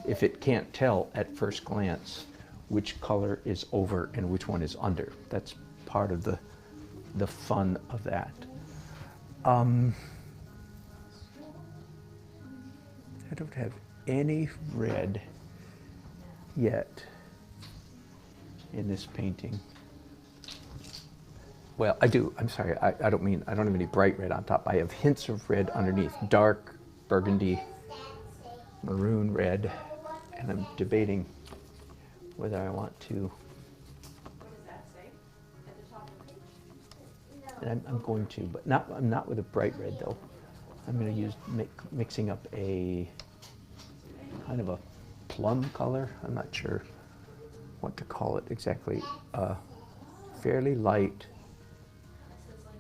if it can't tell at first glance which color is over and which one is under. That's part of the fun of that. I don't have any red yet in this painting. Well, I do. I'm sorry. I don't have any bright red on top. I have hints of red underneath. Dark burgundy, maroon red, and I'm debating whether I want to. What does that say at the top of the page? And I'm going to, but I'm not with a bright red though. I'm going to use mixing up a kind of a plum color. I'm not sure what to call it exactly. Fairly light.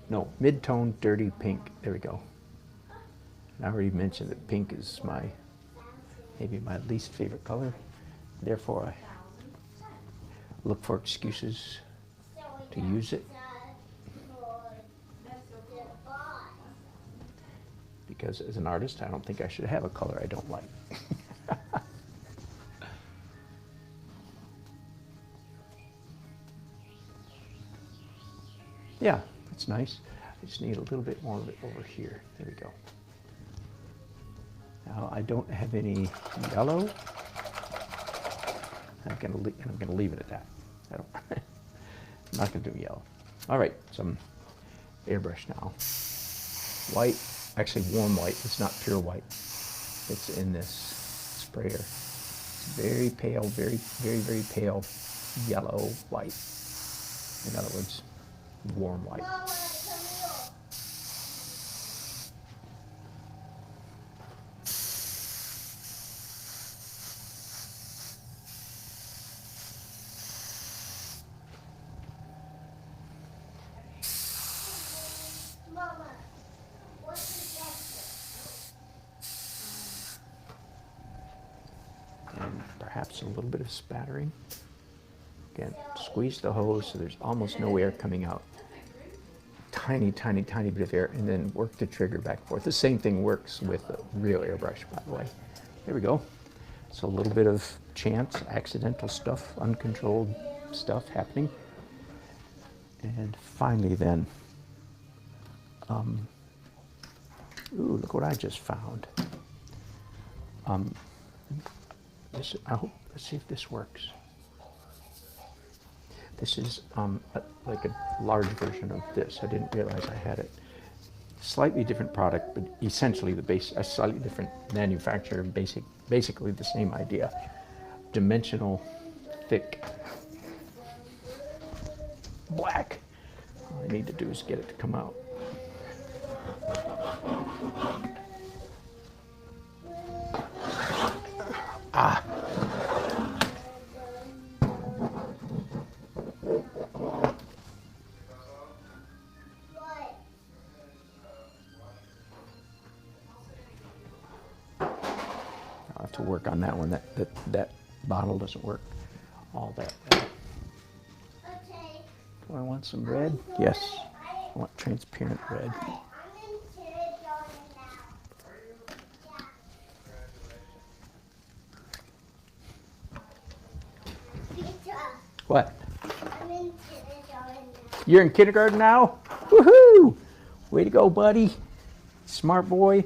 No, mid-tone, dirty pink. There we go. I already mentioned that pink is maybe my least favorite color. Therefore, I look for excuses to use it. Because as an artist, I don't think I should have a color I don't like. Yeah, that's nice. I just need a little bit more of it over here. There we go. Now I don't have any yellow. I'm gonna leave it at that. I'm not gonna do yellow. All right, some airbrush now. White, actually warm white. It's not pure white. It's in this sprayer. It's very pale, very, very, very pale yellow white. In other words, warm white. Mama, come here. Mama, what's the texture? And perhaps a little bit of spattering. Again, squeeze the hose so there's almost no air coming out. Tiny, tiny, tiny bit of air, and then work the trigger back and forth. The same thing works with a real airbrush, by the way. There we go. So a little bit of chance, accidental stuff, uncontrolled stuff happening. And finally then, ooh, look what I just found. Let's see if this works. This is like a large version of this. I didn't realize I had it. Slightly different product, but essentially the base, a slightly different manufacturer, basically the same idea. Dimensional, thick, black. All I need to do is get it to come out. Ah. I'll have to work on that one. That bottle doesn't work all that well. Okay. Do I want some red? Yes. I want transparent red. I'm in kindergarten now. Yeah. Peter, What? I'm in kindergarten now. You're in kindergarten now? Woohoo! Way to go, buddy. Smart boy.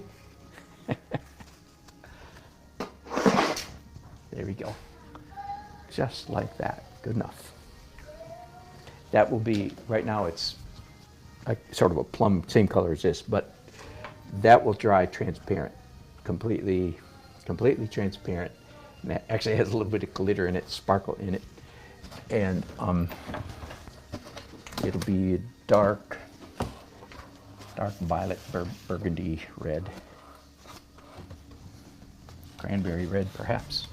There we go. Just like that. Good enough. That will be, right now it's sort of a plum, same color as this, but that will dry transparent, completely transparent. And that actually has a little bit of glitter in it, sparkle in it. And it'll be a dark violet, burgundy red. Cranberry red, perhaps.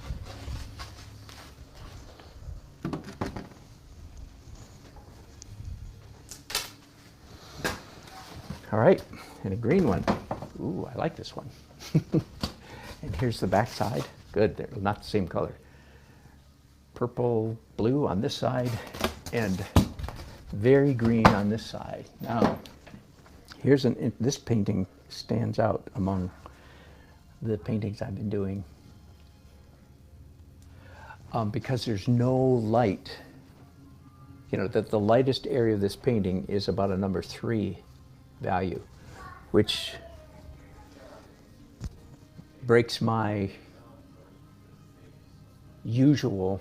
All right, and a green one. Ooh, I like this one. And here's the back side. Good, they're not the same color. Purple, blue on this side, and very green on this side. Now, here's this painting stands out among the paintings I've been doing because there's no light. You know, the lightest area of this painting is about a number 3 value, which breaks my usual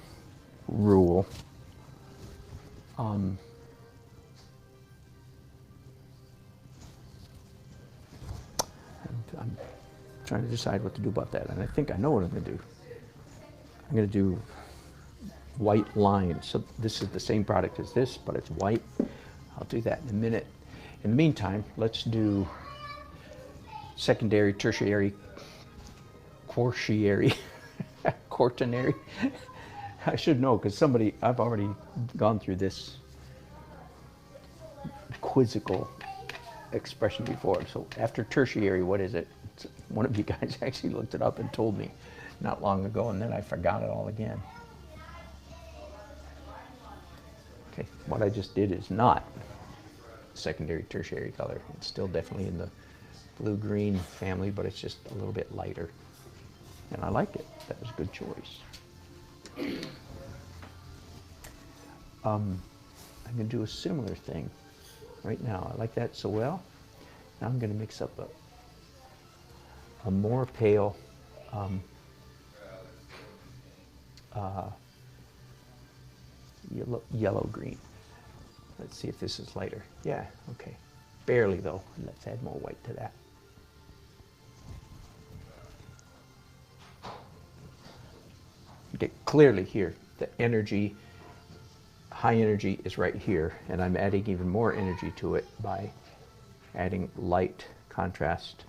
rule. I'm trying to decide what to do about that, and I think I know what I'm going to do. I'm going to do white lines. So this is the same product as this, but it's white. I'll do that in a minute. In the meantime, let's do secondary, tertiary, quaternary. Quaternary. I should know because I've already gone through this quizzical expression before. So after tertiary, what is it? One of you guys actually looked it up and told me not long ago, and then I forgot it all again. Okay, what I just did is not secondary, tertiary color. It's still definitely in the blue-green family, but it's just a little bit lighter. And I like it. That was a good choice. I'm going to do a similar thing right now. I like that so well. Now I'm going to mix up a more pale yellow-green. Let's see if this is lighter. Yeah, okay. Barely though. Let's add more white to that. You get clearly here the energy, high energy is right here, and I'm adding even more energy to it by adding light contrast.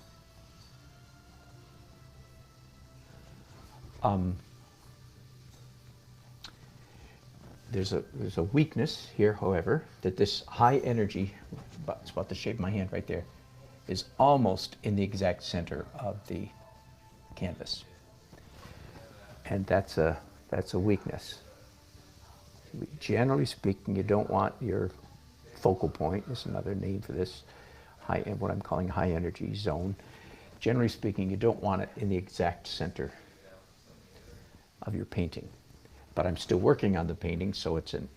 There's a weakness here, however, that this high energy, it's about the shape of my hand right there, is almost in the exact center of the canvas. And that's a weakness. Generally speaking, you don't want your focal point, is another name for this, what I'm calling high energy zone. Generally speaking, you don't want it in the exact center of your painting. But I'm still working on the painting, so it's an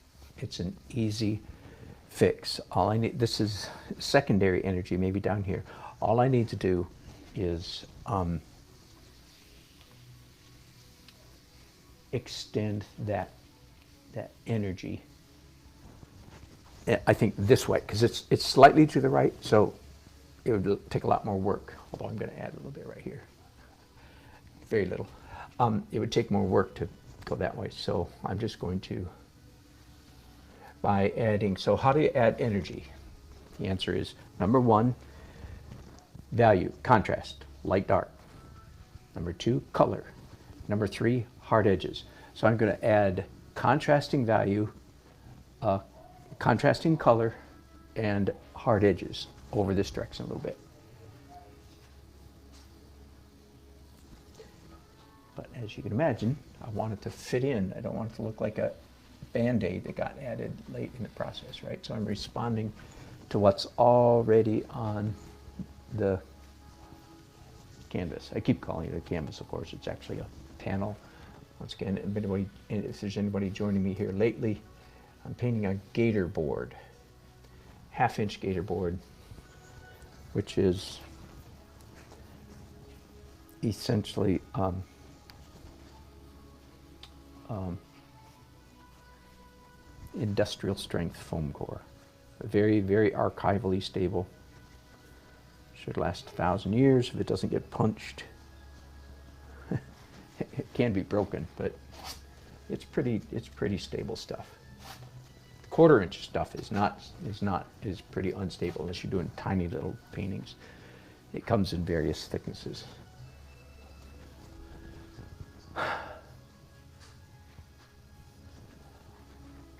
easy fix. All I need, this is secondary energy, maybe down here. All I need to do is extend that energy. I think this way, because it's slightly to the right, so it would take a lot more work. Although I'm going to add a little bit right here, very little. It would take more work to go that way, so I'm just going to, by adding, so how do you add energy? The answer is, number one, value, contrast, light, dark. Number two, color. Number three, hard edges. So I'm going to add contrasting value, contrasting color, and hard edges over this direction a little bit. But as you can imagine, I want it to fit in. I don't want it to look like a Band-Aid that got added late in the process, right? So I'm responding to what's already on the canvas. I keep calling it a canvas, of course. It's actually a panel. Once again, if there's anybody joining me here lately, I'm painting a gator board, half-inch gator board, which is essentially industrial strength foam core. Very, very archivally stable. Should last 1,000 years if it doesn't get punched. It can be broken, but it's pretty stable stuff. Quarter-inch stuff is pretty unstable unless you're doing tiny little paintings. It comes in various thicknesses.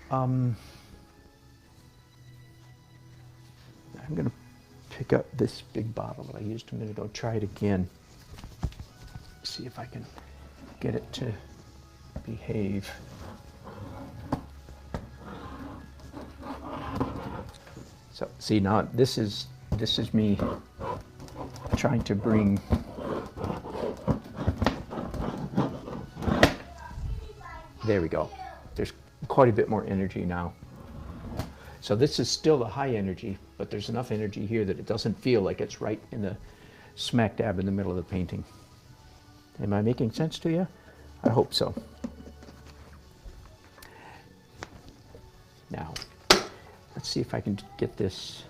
I'm going to pick up this big bottle that I used a minute ago, try it again, see if I can get it to behave. So see, now this is me trying to bring there we go. There's quite a bit more energy now. So this is still the high energy, but there's enough energy here that it doesn't feel like it's right in the smack dab in the middle of the painting. Am I making sense to you? I hope so. Now, let's see if I can get this.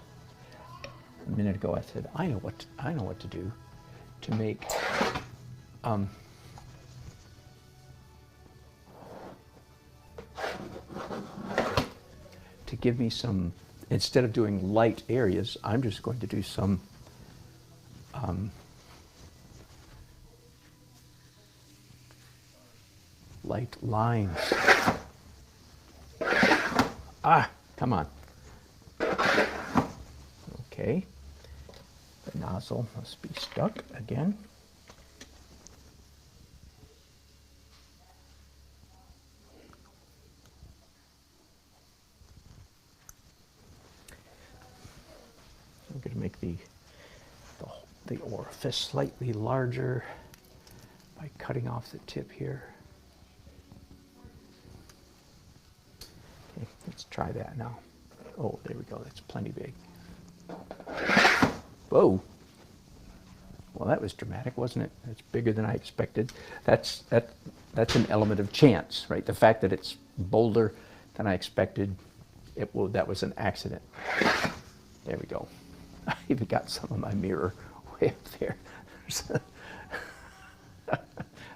A minute ago I said, I know what to do to make to give me some, instead of doing light areas, I'm just going to do some light lines. Ah, come on. Okay, the nozzle must be stuck again. I'm going to make the orifice slightly larger by cutting off the tip here. Okay, let's try that now. Oh, there we go. That's plenty big. Whoa. Well, that was dramatic, wasn't it? It's bigger than I expected. That's an element of chance, right? The fact that it's bolder than I expected that was an accident. There we go. I even got some of my mirror way up there.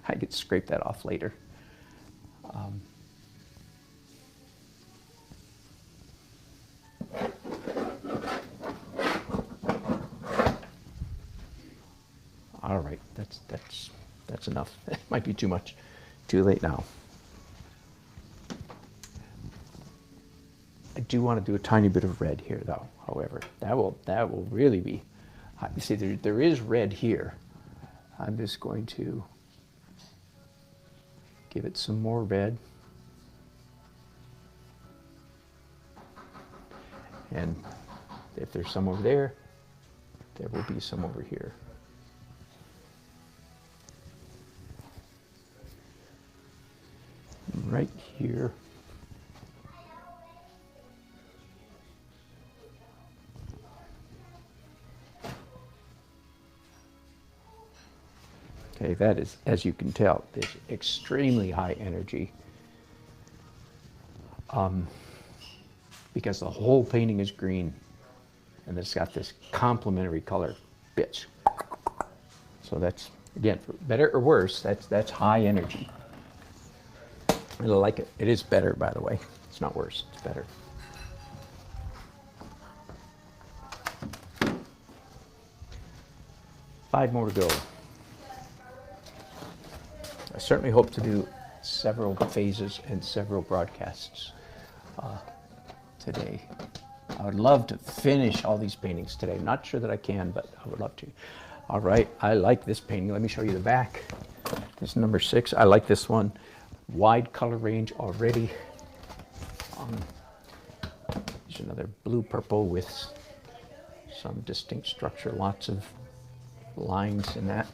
I could scrape that off later. All right, that's enough. It might be too much. Too late now. I do want to do a tiny bit of red here, though. However, that will really be. You see, there is red here. I'm just going to give it some more red, and if there's some over there, there will be some over here. Right here. Okay, that is, as you can tell, is extremely high energy. Because the whole painting is green, and it's got this complementary color bits. So that's, again, for better or worse, that's high energy. I like it. It is better, by the way. It's not worse, it's better. Five more to go. I certainly hope to do several phases and several broadcasts today. I would love to finish all these paintings today. I'm not sure that I can, but I would love to. All right, I like this painting. Let me show you the back. This is number 6. I like this one. Wide color range already. There's another blue purple with some distinct structure, lots of lines in that.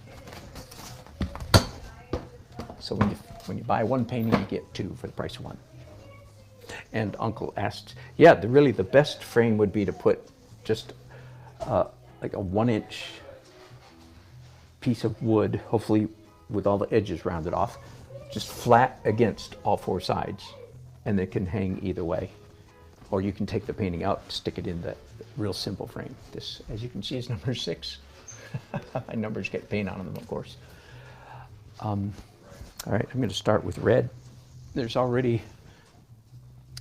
So when you buy one painting, you get 2 for the price of 1. And Uncle asked, yeah, really the best frame would be to put just like a 1-inch piece of wood, hopefully with all the edges rounded off, just flat against all 4 sides, and it can hang either way. Or you can take the painting out and stick it in the real simple frame. This, as you can see, is number 6. My numbers get paint on them, of course. All right, I'm going to start with red. There's already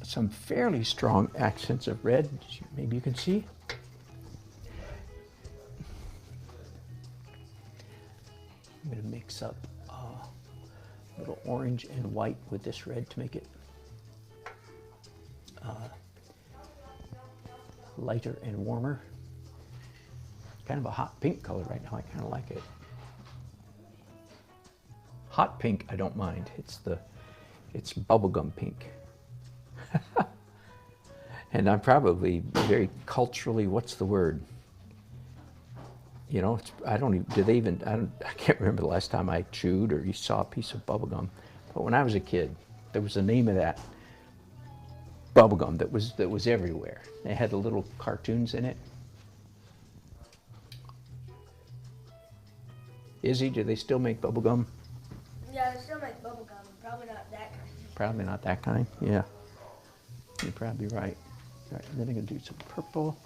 some fairly strong accents of red, maybe you can see. I'm going to mix up a little orange and white with this red to make it lighter and warmer. Kind of a hot pink color right now. I kind of like it. Hot pink, I don't mind. It's bubblegum pink. And I'm probably very culturally, what's the word? You know, I can't remember the last time I chewed or you saw a piece of bubblegum. But when I was a kid, there was a name of that bubblegum that was everywhere. They had the little cartoons in it. Izzy, do they still make bubblegum? Yeah, they still make bubble gum. Probably not that kind. Probably not that kind, yeah. You're probably right. All right, and then I'm going to do some purple.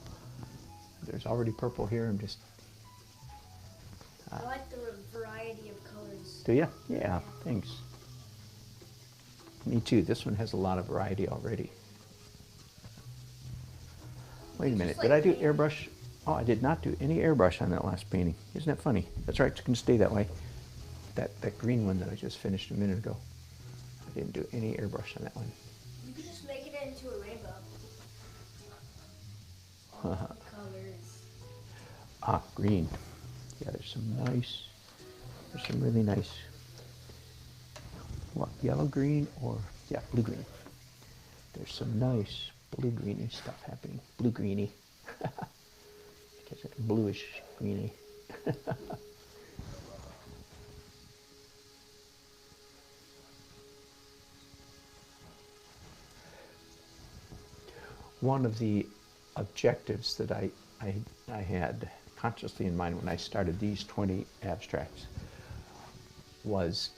There's already purple here. I'm just... I like the variety of colors. Do you? Yeah, thanks. Me too. This one has a lot of variety already. Wait a minute. Did I do airbrush? Oh, I did not do any airbrush on that last painting. Isn't that funny? That's right. It's going to stay that way. That green one that I just finished a minute ago. I didn't do any airbrush on that one. You could just make it into a rainbow. Colors. Ah, green. Yeah, there's some really nice, what, yellow green or, yeah, blue green. There's some nice blue greeny stuff happening. Blue greeny. I guess it's bluish greeny. One of the objectives that I had consciously in mind when I started these 20 abstracts was,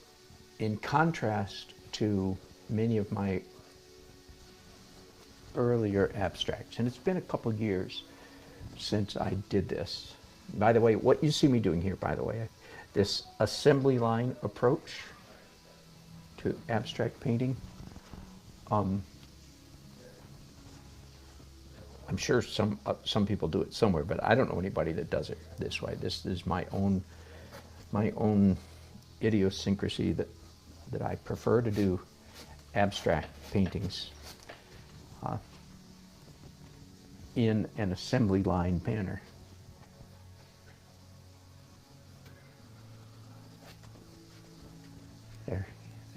in contrast to many of my earlier abstracts, and it's been a couple years since I did this. By the way, what you see me doing here, by the way, this assembly line approach to abstract painting, I'm sure some people do it somewhere, but I don't know anybody that does it this way. This is my own idiosyncrasy that I prefer to do abstract paintings in an assembly line manner. There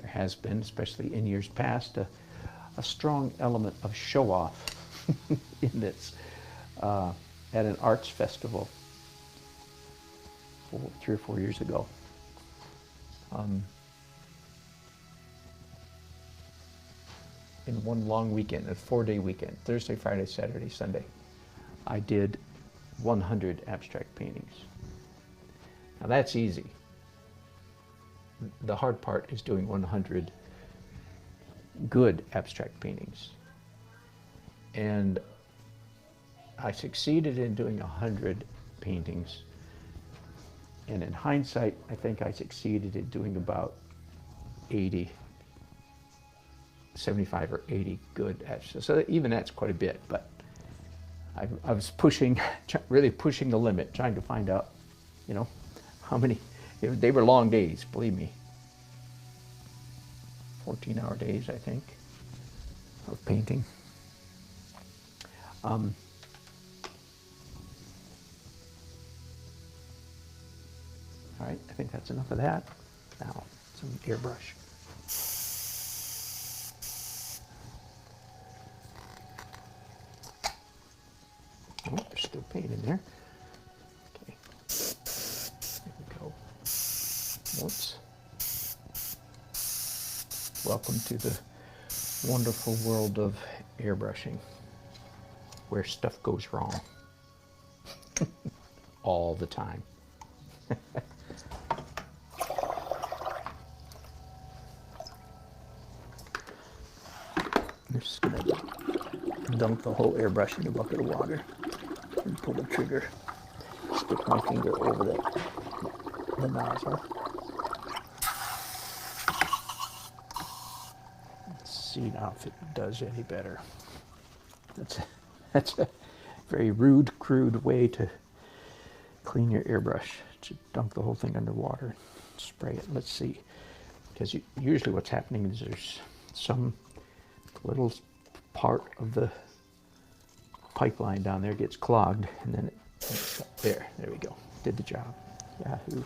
has been, especially in years past, a strong element of show-off in this at an arts festival 3 or 4 years ago. In one long weekend, a 4-day weekend, Thursday, Friday, Saturday, Sunday, I did 100 abstract paintings. Now that's easy. The hard part is doing 100 good abstract paintings. And I succeeded in doing 100 paintings. And in hindsight, I think I succeeded in doing about 80, 75 or 80 good abstracts. So even that's quite a bit, but I was pushing, really pushing the limit, trying to find out, you know, how many. They were long days, believe me. 14-hour days, I think, of painting. All right, I think that's enough of that. Now, some airbrush. Oh, there's still paint in there. Okay, there we go. Whoops. Welcome to the wonderful world of airbrushing, where stuff goes wrong all the time. I'm just gonna dunk the whole airbrush in a bucket of water and pull the trigger, stick my finger over the nozzle. Let's see now if it does any better. That's a very rude, crude way to clean your airbrush. To dunk the whole thing under water, spray it. Let's see, because usually what's happening is there's some little part of the pipeline down there gets clogged, and then there we go. Did the job. Yahoo.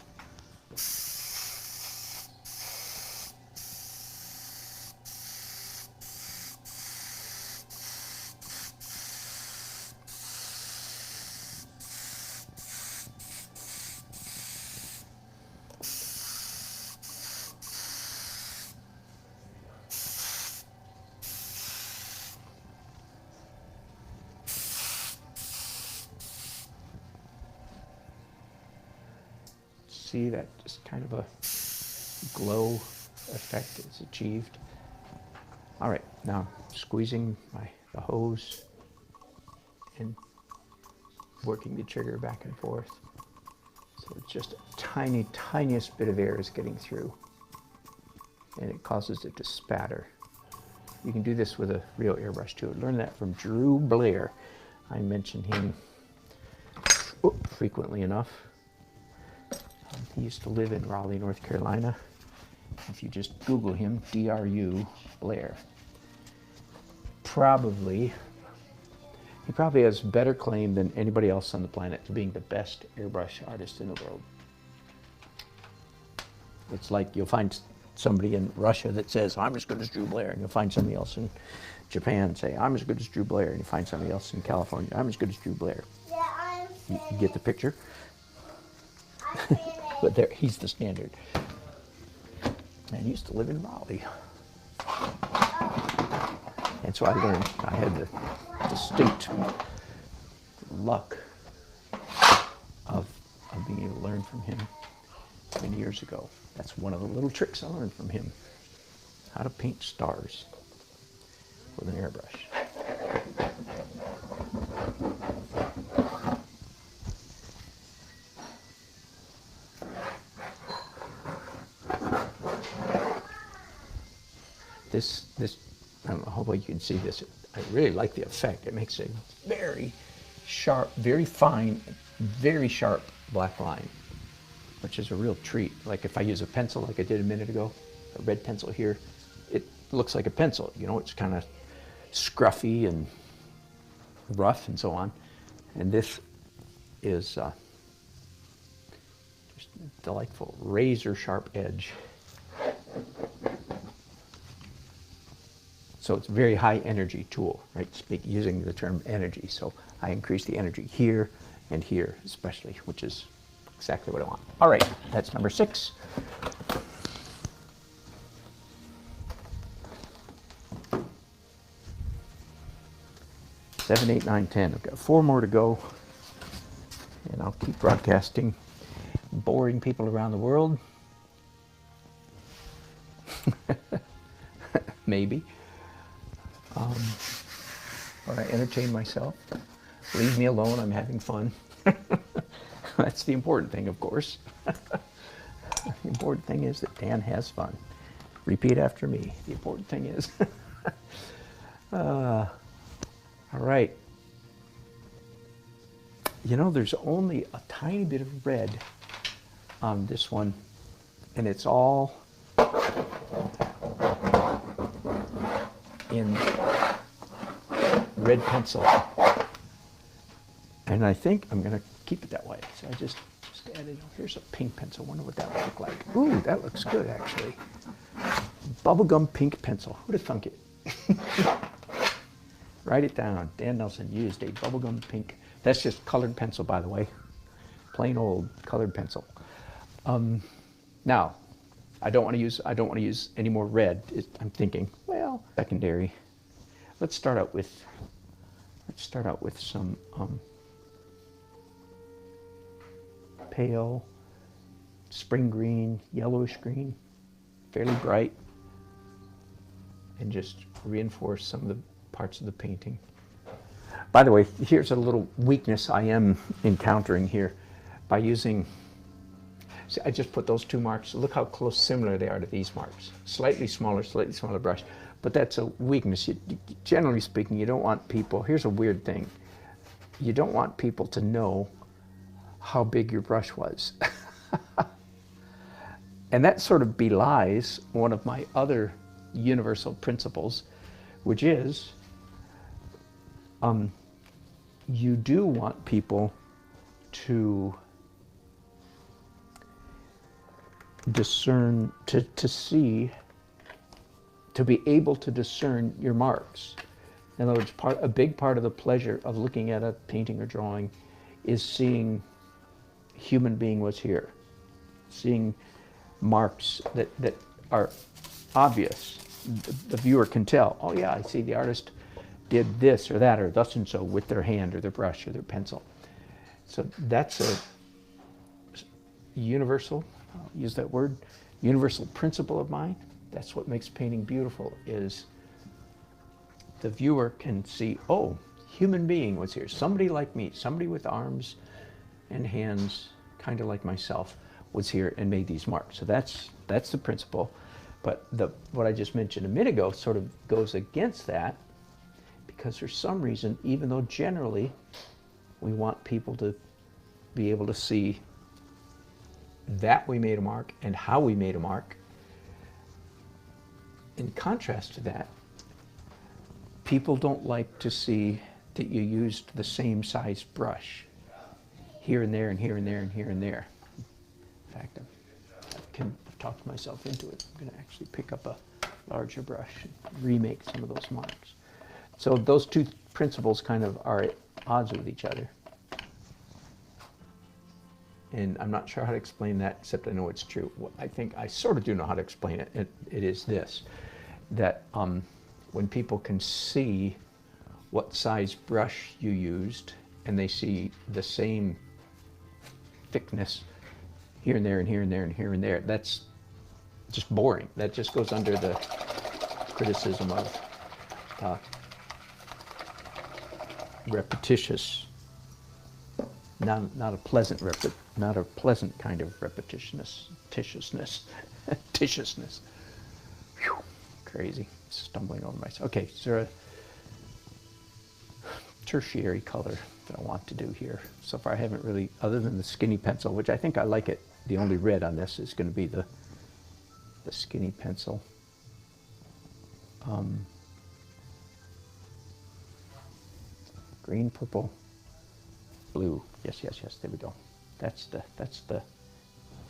See that just kind of a glow effect is achieved. All right, now squeezing the hose and working the trigger back and forth. So it's just a tiniest bit of air is getting through, and it causes it to spatter. You can do this with a real airbrush too. I learned that from Drew Blair. I mention him frequently enough. He used to live in Raleigh, North Carolina. If you just Google him, D-R-U Blair, he probably has better claim than anybody else on the planet to being the best airbrush artist in the world. It's like you'll find somebody in Russia that says, I'm as good as Drew Blair, and you'll find somebody else in Japan say, I'm as good as Drew Blair, and you find somebody else in California, I'm as good as Drew Blair. Yeah, You get the picture? But there, he's the standard. And he used to live in Raleigh. And so I learned, I had the distinct luck of being able to learn from him many years ago. That's one of the little tricks I learned from him. How to paint stars with an airbrush. this, I don't know how well you can see this. I really like the effect. It makes a very sharp, very fine, very sharp black line, which is a real treat. Like if I use a pencil like I did a minute ago, a red pencil here, it looks like a pencil. You know, it's kind of scruffy and rough and so on. And this is just delightful, razor sharp edge. So it's a very high energy tool, right? Using the term energy. So I increase the energy here and here especially, which is exactly what I want. All right, that's number 6. Seven, 8, 9, 10. I've got 4 more to go, and I'll keep broadcasting, boring people around the world. Maybe. Or I entertain myself. Leave me alone, I'm having fun. That's the important thing, of course. The important thing is that Dan has fun. Repeat after me. The important thing is. All right. You know, there's only a tiny bit of red on this one, and it's all in red pencil. And I think I'm going to keep it that way. So I just added, here's a pink pencil. I wonder what that would look like. Ooh, that looks good, actually. Bubblegum pink pencil. Who'd have thunk it? Write it down. Dan Nelson used a bubblegum pink. That's just colored pencil, by the way. Plain old colored pencil. Now, I don't want to use any more red. I'm thinking, well, secondary. Let's start out with some pale spring green, yellowish green, fairly bright, and just reinforce some of the parts of the painting. By the way, here's a little weakness I am encountering here by using, see, I just put those 2 marks. Look how close similar they are to these marks. Slightly smaller brush. But that's a weakness. Generally speaking, you don't want people, here's a weird thing. You don't want people to know how big your brush was. And that sort of belies one of my other universal principles, which is you do want people to discern, to see, to be able to discern your marks. In other words, a big part of the pleasure of looking at a painting or drawing is seeing human being was here, seeing marks that are obvious. The viewer can tell, oh yeah, I see the artist did this or that or thus and so with their hand or their brush or their pencil. So that's a universal, I'll use that word, universal principle of mine. That's what makes painting beautiful, is the viewer can see, oh, human being was here. Somebody like me, somebody with arms and hands, kind of like myself, was here and made these marks. So that's the principle. But what I just mentioned a minute ago sort of goes against that, because for some reason, even though generally we want people to be able to see that we made a mark and how we made a mark, in contrast to that, people don't like to see that you used the same size brush here and there and here and there and here and there. In fact, I've talked myself into it. I'm going to actually pick up a larger brush and remake some of those marks. So those 2 principles kind of are at odds with each other. And I'm not sure how to explain that, except I know it's true. I think I sort of do know how to explain it. It is this, that when people can see what size brush you used, and they see the same thickness here and there and here and there and here and there, that's just boring. That just goes under the criticism of repetitious, not a pleasant kind of repetitiousness. Whew, crazy. stumbling over myself. Okay, is there a tertiary color that I want to do here? So far I haven't really, other than the skinny pencil, which I think I like it. The only red on this is going to be the skinny pencil. Green, purple, blue. Yes, yes, yes. There we go. That's the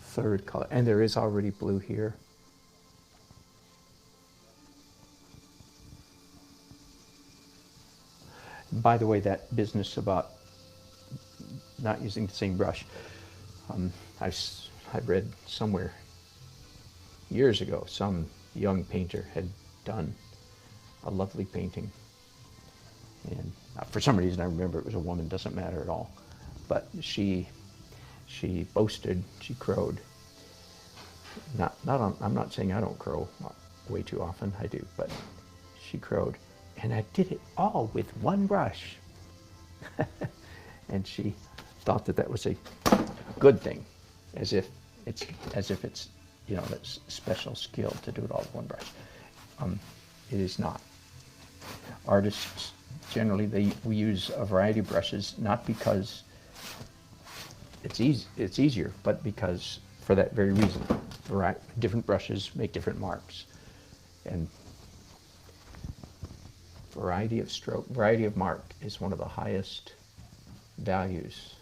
third color, and there is already blue here. By the way, that business about not using the same brush, I read somewhere years ago some young painter had done a lovely painting, and for some reason I remember it was a woman. Doesn't matter at all, but she boasted, she crowed. I'm not saying I don't crow, way too often. I do, but she crowed, and I did it all with one brush. And she thought that was a good thing, as if it's that's special skill to do it all with one brush. It is not. Artists generally we use a variety of brushes, not because it's easier, but because for that very reason. Different brushes make different marks, and variety of stroke, variety of mark is one of the highest values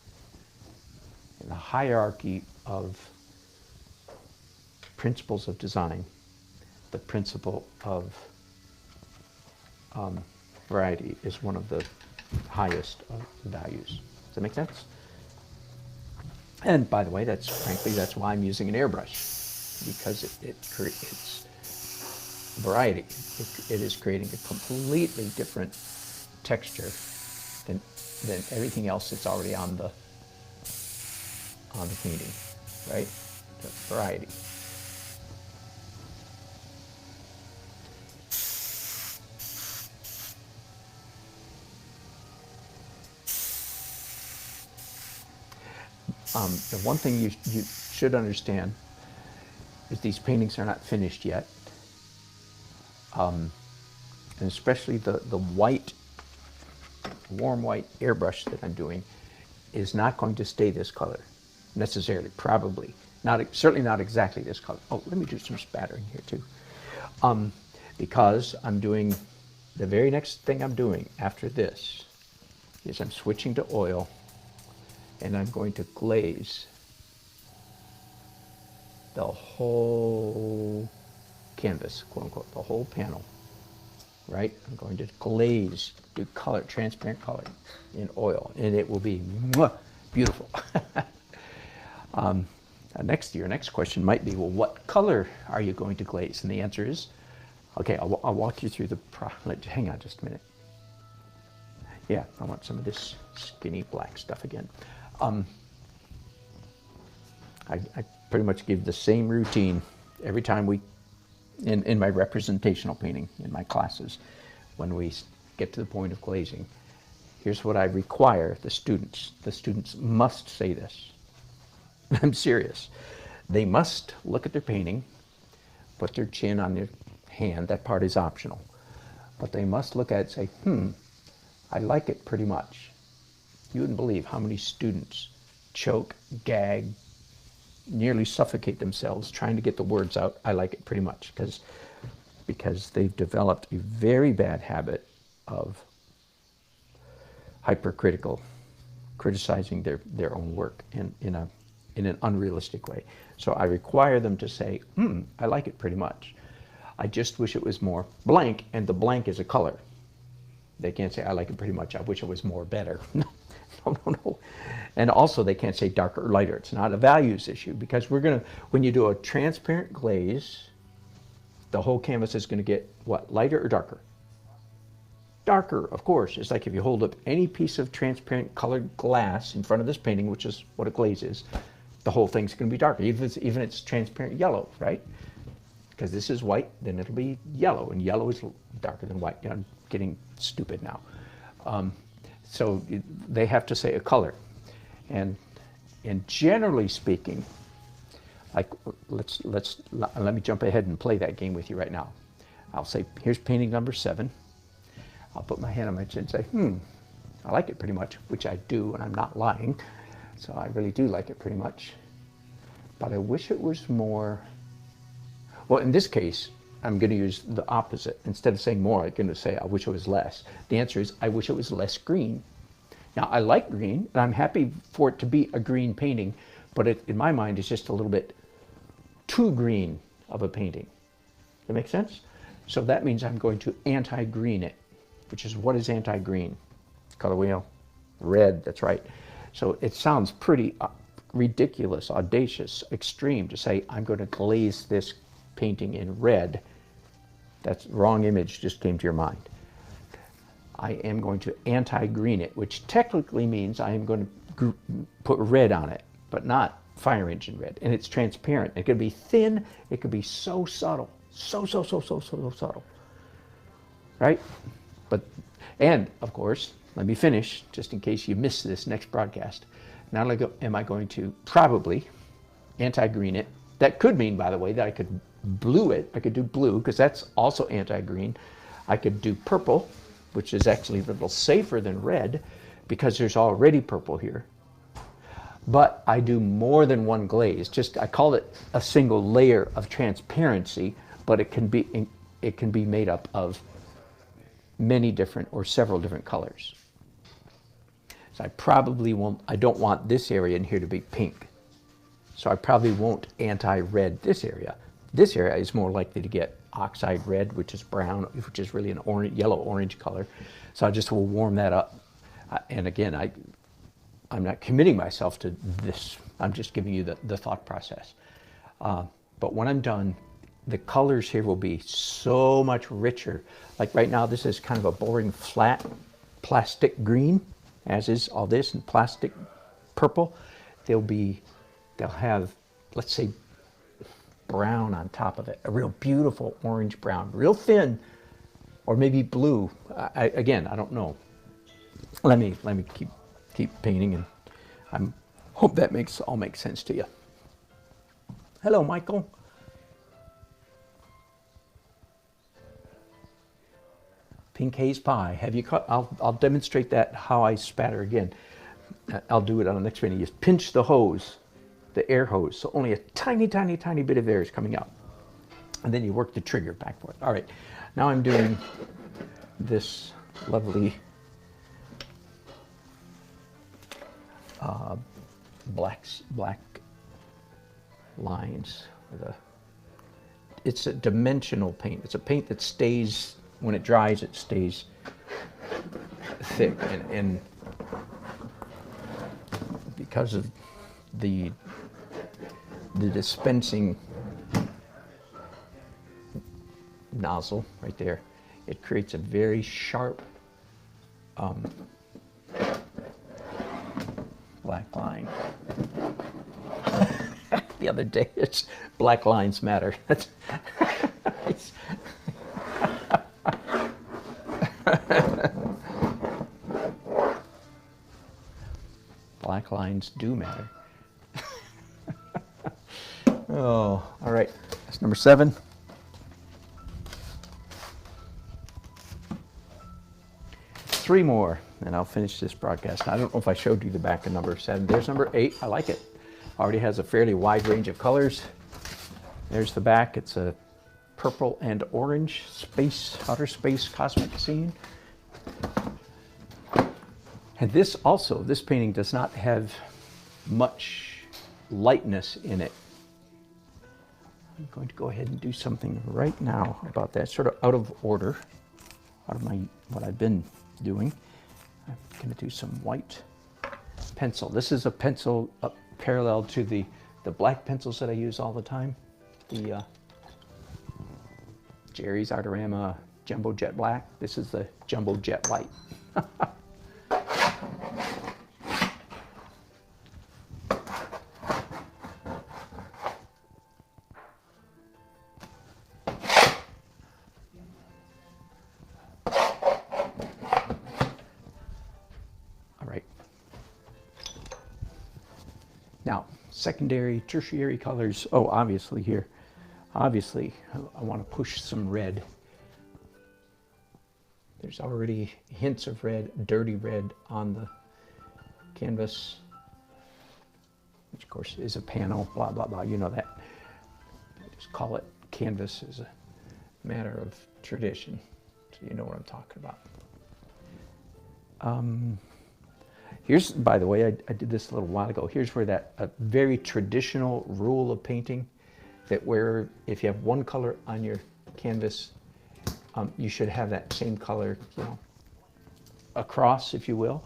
in the hierarchy of principles of design. The principle of variety is one of the highest of values. Does that make sense? And by the way, that's why I'm using an airbrush, because it creates variety. It is creating a completely different texture than everything else that's already on the painting, right? The variety. The one thing you should understand is these paintings are not finished yet, and especially the white, warm white airbrush that I'm doing is not going to stay this color necessarily. Probably not, certainly not exactly this color. Oh, let me do some spattering here too, because I'm doing the very next thing I'm doing after this is I'm switching to oil. And I'm going to glaze the whole canvas, quote unquote, the whole panel, right? I'm going to glaze, do color, transparent color in oil, and it will be beautiful. Your next question might be, well, what color are you going to glaze? And the answer is, okay, I'll walk you through the hang on just a minute. Yeah, I want some of this skinny black stuff again. I pretty much give the same routine every time in my representational painting, in my classes, when we get to the point of glazing. Here's what I require the students. The students must say this. I'm serious. They must look at their painting, put their chin on their hand. That part is optional. But they must look at it and say, I like it pretty much. You wouldn't believe how many students choke, gag, nearly suffocate themselves trying to get the words out, I like it pretty much, because they've developed a very bad habit of hypercritical, criticizing their own work in an unrealistic way. So I require them to say, I like it pretty much. I just wish it was more blank, and the blank is a color. They can't say, I like it pretty much, I wish it was more better. No. And also they can't say darker or lighter. It's not a values issue, because when you do a transparent glaze, the whole canvas is going to get what, lighter or darker? Darker, of course. It's like if you hold up any piece of transparent colored glass in front of this painting, which is what a glaze is, the whole thing's going to be darker, even if it's transparent yellow, right? Because this is white, then it'll be yellow, and yellow is darker than white. I'm getting stupid now. So they have to say a color, and generally speaking, like let me jump ahead and play that game with you right now. I'll say, here's painting number 7. I'll put my hand on my chin and say, I like it pretty much, which I do, and I'm not lying. So I really do like it pretty much. But I wish it was more, well, in this case, I'm going to use the opposite. Instead of saying more, I'm going to say, I wish it was less. The answer is, I wish it was less green. Now, I like green, and I'm happy for it to be a green painting, but in my mind, it's just a little bit too green of a painting. Does that make sense? So that means I'm going to anti-green it, which is, what is anti-green? Color wheel, red, that's right. So it sounds pretty ridiculous, audacious, extreme to say, I'm going to glaze this painting in red. That's the wrong image just came to your mind. I am going to anti-green it, which technically means I am going to put red on it, but not fire engine red. And it's transparent. It could be thin. It could be so subtle. So subtle. Right? And of course, let me finish, just in case you missed this next broadcast. Not only am I going to probably anti-green it. That could mean, by the way, that I could blue it. I could do blue, because that's also anti-green. I could do purple, which is actually a little safer than red, because there's already purple here. But I do more than one glaze. I call it a single layer of transparency, but it can be made up of many different or several different colors. So I don't want this area in here to be pink. So I probably won't anti-red this area. This area is more likely to get oxide red, which is brown, which is really an yellow-orange color. So I just will warm that up. And again, I'm not committing myself to this. I'm just giving you the thought process. But when I'm done, the colors here will be so much richer. Like right now, this is kind of a boring, flat plastic green, as is all this, and plastic purple. They'll have, let's say, brown on top of it, a real beautiful orange brown, real thin, or maybe blue. Again, I don't know. Let me keep painting, and I hope that all makes sense to you. Hello, Michael. Pink haze pie. Have you caught? I'll demonstrate that how I spatter again. I'll do it on the next video. You just pinch the hose, the air hose, so only a tiny bit of air is coming out, and then you work the trigger back and forth. All right, now I'm doing this lovely black lines with it's a dimensional paint. It's a paint that stays, when it dries, it stays thick, and because of the dispensing nozzle right there, it creates a very sharp black line. The other day, it's Black Lives Matter. Black lines do matter. Oh, all right. That's number 7. Three more, and I'll finish this broadcast. I don't know if I showed you the back of number 7. There's number 8. I like it. Already has a fairly wide range of colors. There's the back. It's a purple and orange outer space cosmic scene. And this painting does not have much lightness in it. I'm going to go ahead and do something right now about that, sort of out of order, out of what I've been doing. I'm going to do some white pencil. This is a pencil parallel to the black pencils that I use all the time. The Jerry's Artorama Jumbo Jet Black. This is the Jumbo Jet White. Now, secondary, tertiary colors. Oh, obviously here. Obviously, I want to push some red There's already hints of red, dirty red on the canvas, which of course is a panel, blah, blah, blah, you know that. I just call it canvas as a matter of tradition, so you know what I'm talking about. Here's, by the way, I did this a little while ago. Here's where that a very traditional rule of painting, that where if you have one color on your canvas, you should have that same color, you know, across, if you will.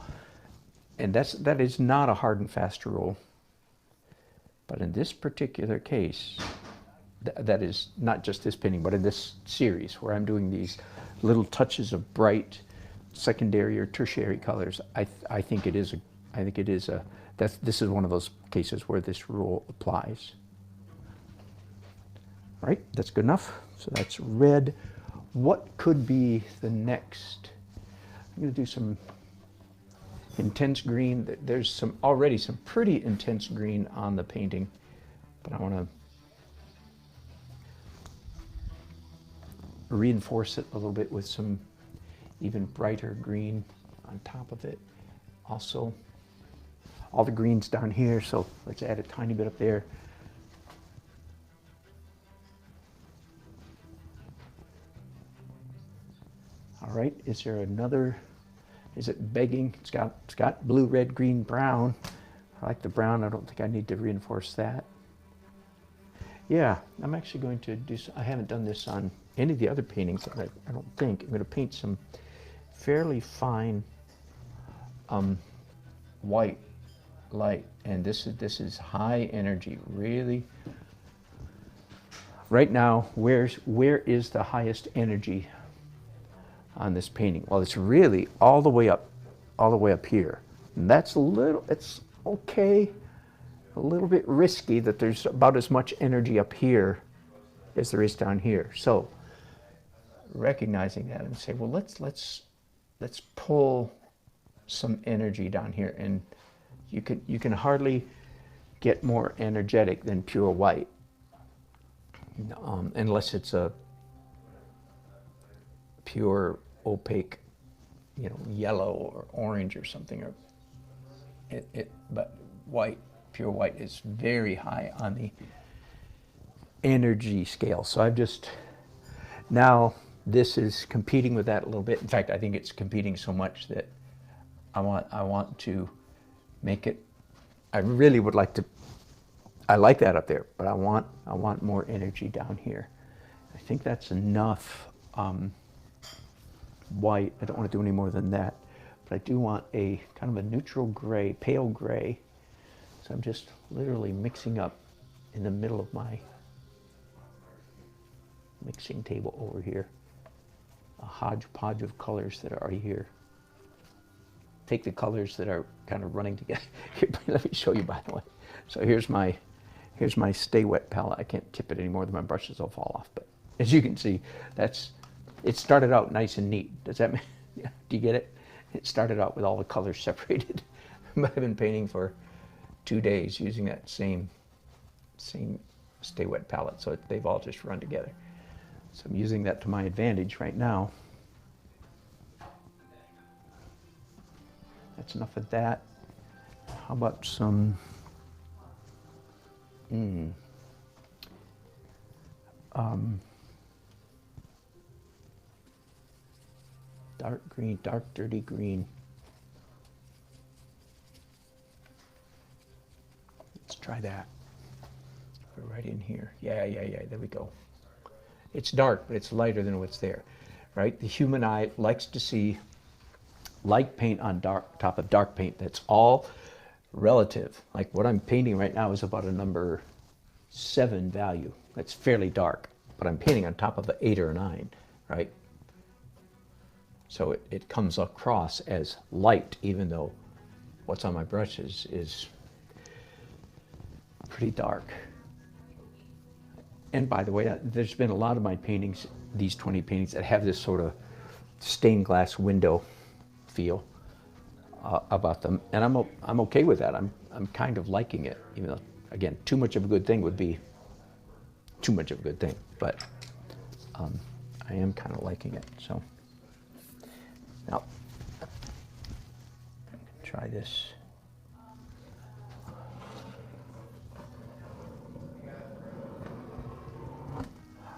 And that is not a hard and fast rule. But in this particular case, that is not just this painting, but in this series where I'm doing these little touches of bright secondary or tertiary colors, I think it is this is one of those cases where this rule applies. Right, that's good enough. So that's red. What could be the next? I'm going to do some intense green. There's already some pretty intense green on the painting, but I want to reinforce it a little bit with some even brighter green on top of it. Also, all the greens down here, so let's add a tiny bit up there. All right, is there another, is it begging? It's got blue, red, green, brown. I like the brown. I don't think I need to reinforce that. Yeah, I'm actually going to do, I haven't done this on any of the other paintings, I don't think. I'm going to paint some fairly fine white light, and this is high energy, really. Right now, where is the highest energy on this painting? Well, it's really all the way up here. And that's it's okay, a little bit risky that there's about as much energy up here as there is down here. So recognizing that and say, well, let's pull some energy down here, and you can hardly get more energetic than pure white, unless it's a pure opaque, yellow or orange or something. Or but white, pure white is very high on the energy scale. So I've just now. This is competing with that a little bit. In fact, I think it's competing so much that I want to make it. I really would like to. I like that up there, but I want more energy down here. I think that's enough white. I don't want to do any more than that, but I do want a kind of a neutral gray, pale gray. So I'm just literally mixing up in the middle of my mixing table over here. A hodgepodge of colors that are already here. Take the colors that are kind of running together. Here, let me show you, by the way. So here's my Stay Wet palette. I can't tip it any more than my brushes will fall off. But as you can see, it started out nice and neat. Does that mean, yeah, do you get it? It started out with all the colors separated. I've been painting for 2 days using that same Stay Wet palette. So they've all just run together. So I'm using that to my advantage right now. That's enough of that. How about some dark green, dark dirty green. Let's try that. Put it right in here. Yeah, there we go. It's dark, but it's lighter than what's there, right? The human eye likes to see light paint on top of dark paint. That's all relative. Like what I'm painting right now is about a number 7 value. That's fairly dark, but I'm painting on top of an 8 or a 9, right? So it comes across as light, even though what's on my brush is pretty dark. And by the way, there's been a lot of my paintings, these 20 paintings, that have this sort of stained glass window feel about them, and I'm okay with that. I'm kind of liking it, even though, again, too much of a good thing would be too much of a good thing. But I am kind of liking it. So Now, try this.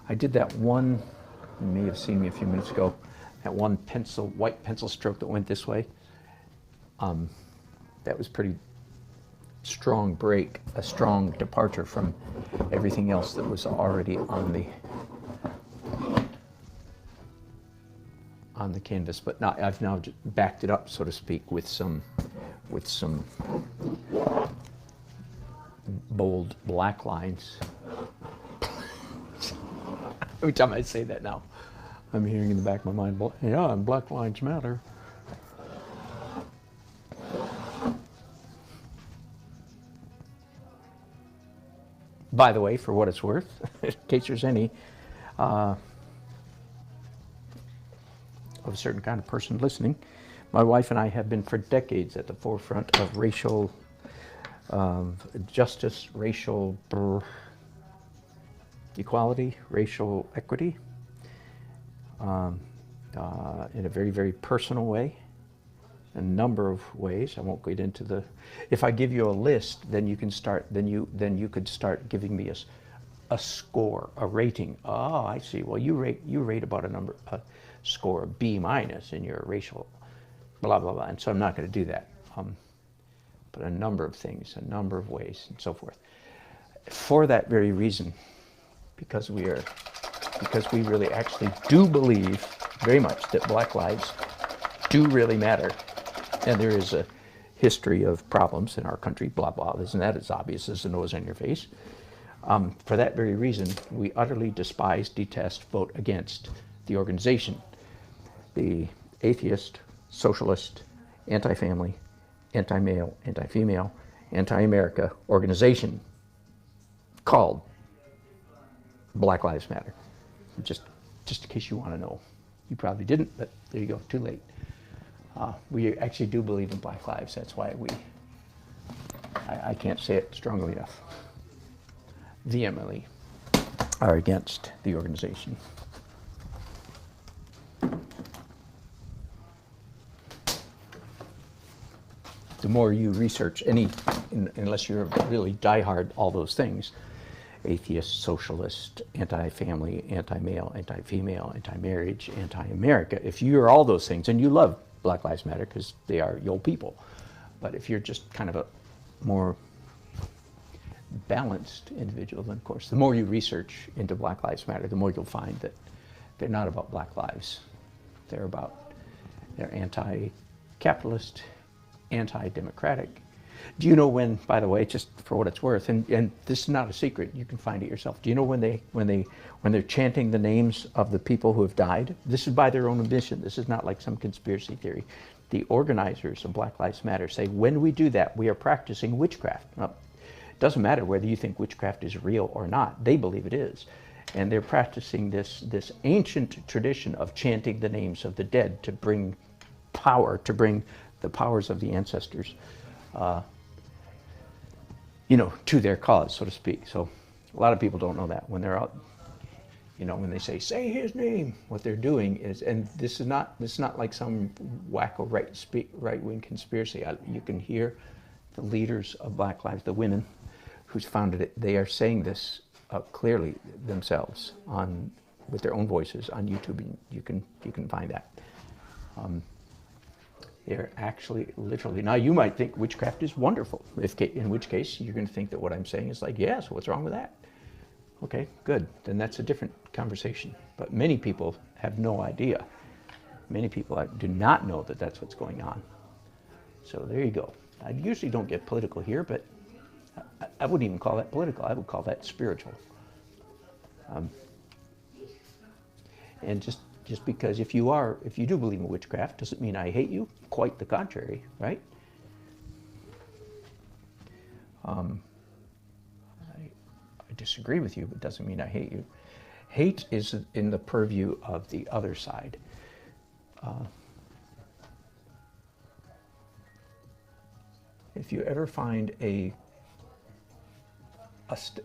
I did that one, you may have seen me a few minutes ago, that one white pencil stroke that went this way. That was pretty strong break, a strong departure from everything else that was already on the canvas. But now I've now backed it up, so to speak, with some bold black lines. Every time I say that now, I'm hearing in the back of my mind, yeah, and black lines matter. By the way, for what it's worth, in case there's any of a certain kind of person listening, my wife and I have been for decades at the forefront of racial justice, racial equality, racial equity, in a very, very personal way, a number of ways. I won't get into the. If I give you a list, then you can start. Then you could start giving me a score, a rating. Oh, I see. Well, you rate about a score of B- in your racial, blah blah blah. And so I'm not going to do that. But a number of things, a number of ways, and so forth. For that very reason, because we really actually do believe very much that black lives do really matter, and there is a history of problems in our country, blah blah. Isn't that as obvious as the nose on your face? For that very reason, we utterly despise, detest, vote against the organization, the atheist, socialist, anti-family, anti-male, anti-female, anti-America organization called Black Lives Matter. Just in case you want to know. You probably didn't, but there you go, too late. We actually do believe in black lives. That's why I can't say it strongly enough, vehemently are against the organization. The more you research unless you're really diehard all those things, atheist, socialist, anti-family, anti-male, anti-female, anti-marriage, anti-America, if you're all those things, and you love Black Lives Matter because they are your people, but if you're just kind of a more balanced individual, then of course, the more you research into Black Lives Matter, the more you'll find that they're not about black lives. They're anti-capitalist, anti-democratic. Do you know when, by the way, just for what it's worth, and this is not a secret, you can find it yourself. Do you know when they're chanting the names of the people who have died? This is by their own admission. This is not like some conspiracy theory. The organizers of Black Lives Matter say, when we do that, we are practicing witchcraft. Well, it doesn't matter whether you think witchcraft is real or not. They believe it is. And they're practicing this ancient tradition of chanting the names of the dead to bring power, to bring the powers of the ancestors to their cause, so to speak. So a lot of people don't know that when they're out, when they say his name, what they're doing is, and this is not like some wacko right-wing conspiracy. You can hear the leaders of Black Lives, the women who's founded it, they are saying this clearly themselves with their own voices on YouTube, and you can find that. They're actually literally. Now you might think witchcraft is wonderful, in which case you're going to think that what I'm saying is like, yeah, so what's wrong with that? Okay, good. Then that's a different conversation. But many people have no idea. Many people do not know that that's what's going on. So there you go. I usually don't get political here, but I wouldn't even call that political. I would call that spiritual. And just because if you do believe in witchcraft, doesn't mean I hate you. Quite the contrary, right? I disagree with you, but doesn't mean I hate you. Hate is in the purview of the other side. If you ever find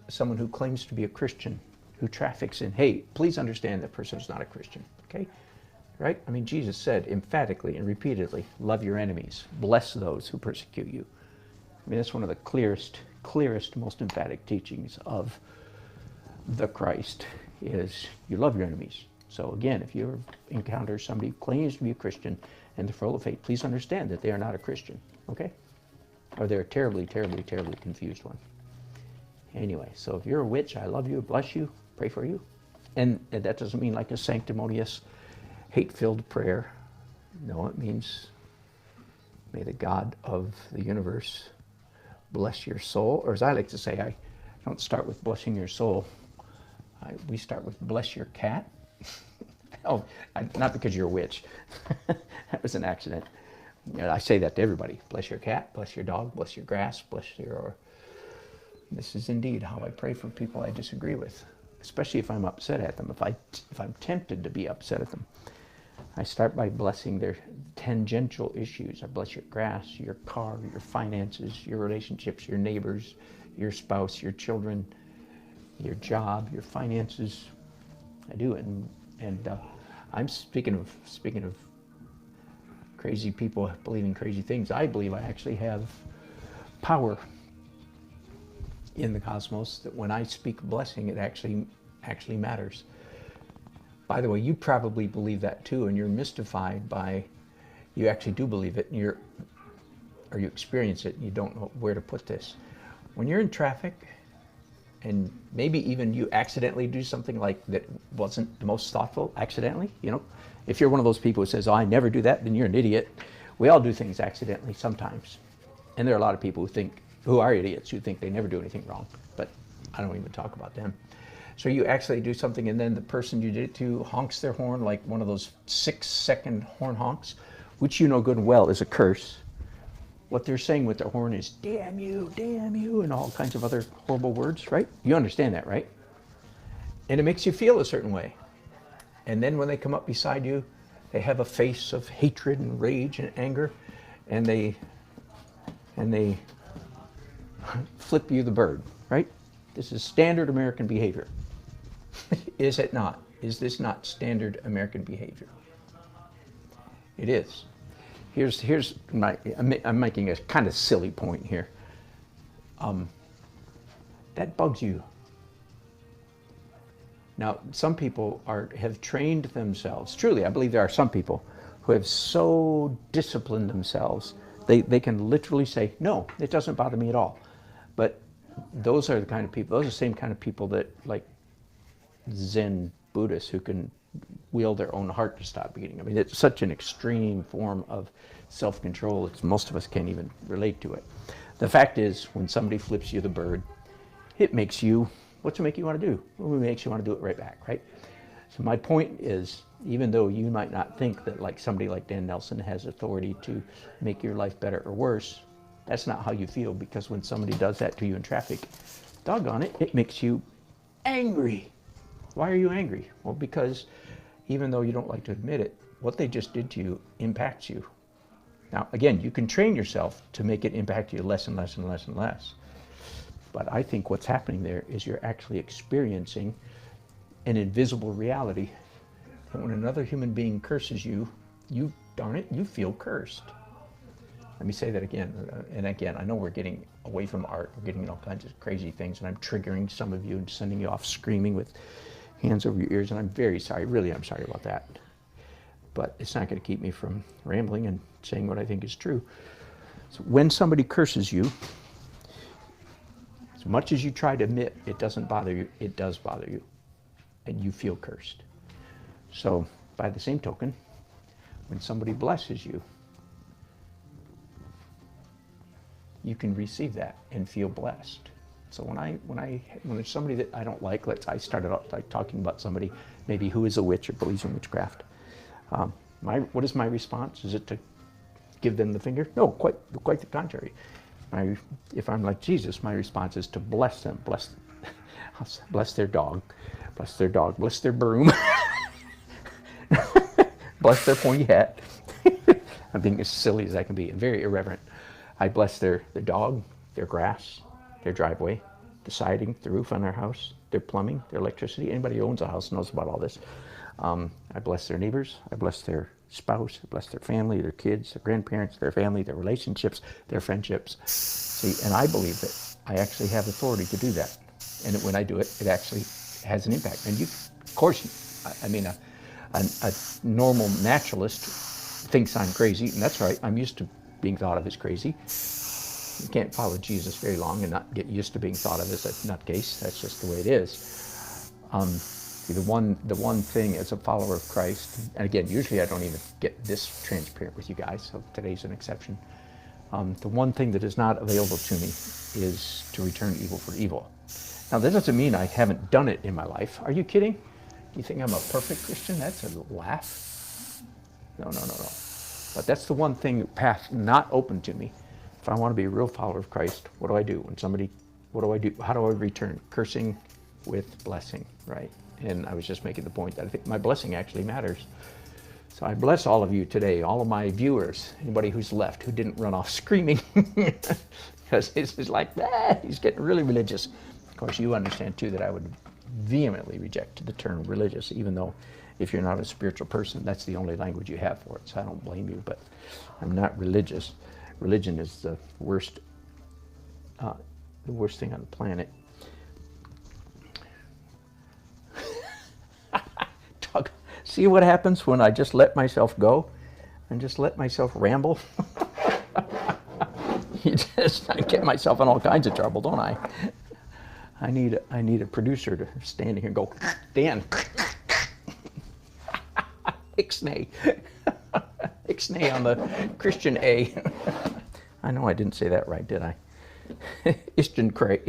someone who claims to be a Christian who traffics in hate, please understand that person is not a Christian, okay? right? I mean, Jesus said emphatically and repeatedly, love your enemies, bless those who persecute you. I mean, that's one of the clearest, most emphatic teachings of the Christ is you love your enemies. So again, if you ever encounter somebody who claims to be a Christian and they're full of faith, please understand that they are not a Christian, okay? Or they're a terribly, terribly, terribly confused one. Anyway, so if you're a witch, I love you, bless you, pray for you. And that doesn't mean like a sanctimonious, hate-filled prayer. No, it means may the God of the universe bless your soul. Or as I like to say, I don't start with blessing your soul. We start with bless your cat. Oh, not because you're a witch. That was an accident. You know, I say that to everybody. Bless your cat, bless your dog, bless your grass, bless your... This is indeed how I pray for people I disagree with, especially if I'm upset at them, if I'm tempted to be upset at them. I start by blessing their tangential issues. I bless your grass, your car, your finances, your relationships, your neighbors, your spouse, your children, your job, your finances. I do, and I'm speaking of crazy people believing crazy things. I believe I actually have power in the cosmos, that when I speak blessing, it actually matters. By the way, you probably believe that too, and you're mystified by, you actually do believe it, and you experience it, and you don't know where to put this. When you're in traffic, and maybe even you accidentally do something like that wasn't the most thoughtful, accidentally, you know, if you're one of those people who says, oh, I never do that, then you're an idiot. We all do things accidentally sometimes. And there are a lot of people who are idiots, who think they never do anything wrong, but I don't even talk about them. So you actually do something, and then the person you did it to honks their horn like one of those 6-second horn honks, which you know good and well is a curse. What they're saying with their horn is, damn you, and all kinds of other horrible words, right? You understand that, right? And it makes you feel a certain way. And then when they come up beside you, they have a face of hatred and rage and anger, and they flip you the bird, right? This is standard American behavior. Is it not? Is this not standard American behavior? It is. Here's I'm making a kind of silly point here. That bugs you. Now, some people have trained themselves. Truly, I believe there are some people who have so disciplined themselves, they can literally say, no, it doesn't bother me at all. But those are the kind of people, those are the same kind of people that, like Zen Buddhists, who can will their own heart to stop beating. I mean, it's such an extreme form of self-control that most of us can't even relate to it. The fact is, when somebody flips you the bird, it makes you, what's it make you want to do? Well, it makes you want to do it right back, right? So my point is, even though you might not think that like somebody like Dan Nelson has authority to make your life better or worse, that's not how you feel, because when somebody does that to you in traffic, doggone it, it makes you angry. Why are you angry? Well, because even though you don't like to admit it, what they just did to you impacts you. Now, again, you can train yourself to make it impact you less and less and less and less. But I think what's happening there is you're actually experiencing an invisible reality. And when another human being curses you, darn it, you feel cursed. Let me say that again. And again, I know we're getting away from art. We're getting all kinds of crazy things, and I'm triggering some of you and sending you off screaming with hands over your ears, and I'm very sorry. Really, I'm sorry about that. But it's not going to keep me from rambling and saying what I think is true. So when somebody curses you, as much as you try to admit it doesn't bother you, it does bother you, and you feel cursed. So by the same token, when somebody blesses you, you can receive that and feel blessed. So when there's somebody that I don't like, I started out like talking about somebody maybe who is a witch or believes in witchcraft. What is my response? Is it to give them the finger? No, quite the contrary. If I'm like Jesus, my response is to bless them, bless their dog, bless their broom, bless their pointy hat. I'm being as silly as I can be and very irreverent. I bless their dog, their grass, their driveway, the siding, the roof on their house, their plumbing, their electricity. Anybody who owns a house knows about all this. I bless their neighbors. I bless their spouse. I bless their family, their kids, their grandparents, their family, their relationships, their friendships. See, and I believe that I actually have authority to do that. And when I do it, it actually has an impact. And you, of course, I mean, a normal naturalist thinks I'm crazy, and that's right. I'm used to being thought of as crazy. You can't follow Jesus very long and not get used to being thought of as a nutcase. That's just the way it is. The one thing as a follower of Christ, and again, usually I don't even get this transparent with you guys, so today's an exception. The one thing that is not available to me is to return evil for evil. Now, that doesn't mean I haven't done it in my life. Are you kidding? You think I'm a perfect Christian? That's a laugh. No. But that's the one thing, path not open to me. If I want to be a real follower of Christ, what do I do? When somebody, what do I do? How do I return? Cursing with blessing, right? And I was just making the point that I think my blessing actually matters. So I bless all of you today, all of my viewers, anybody who's left who didn't run off screaming, because it's just like, he's getting really religious. Of course, you understand too that I would vehemently reject the term religious, even though if you're not a spiritual person, that's the only language you have for it. So I don't blame you, but I'm not religious. Religion is the worst thing on the planet. See what happens when I just let myself go and just let myself ramble? I get myself in all kinds of trouble, don't I? I need a producer to stand here and go, Dan, ixnay. Ixnay on the Christian A. I know I didn't say that right, did I? Ishtan cray.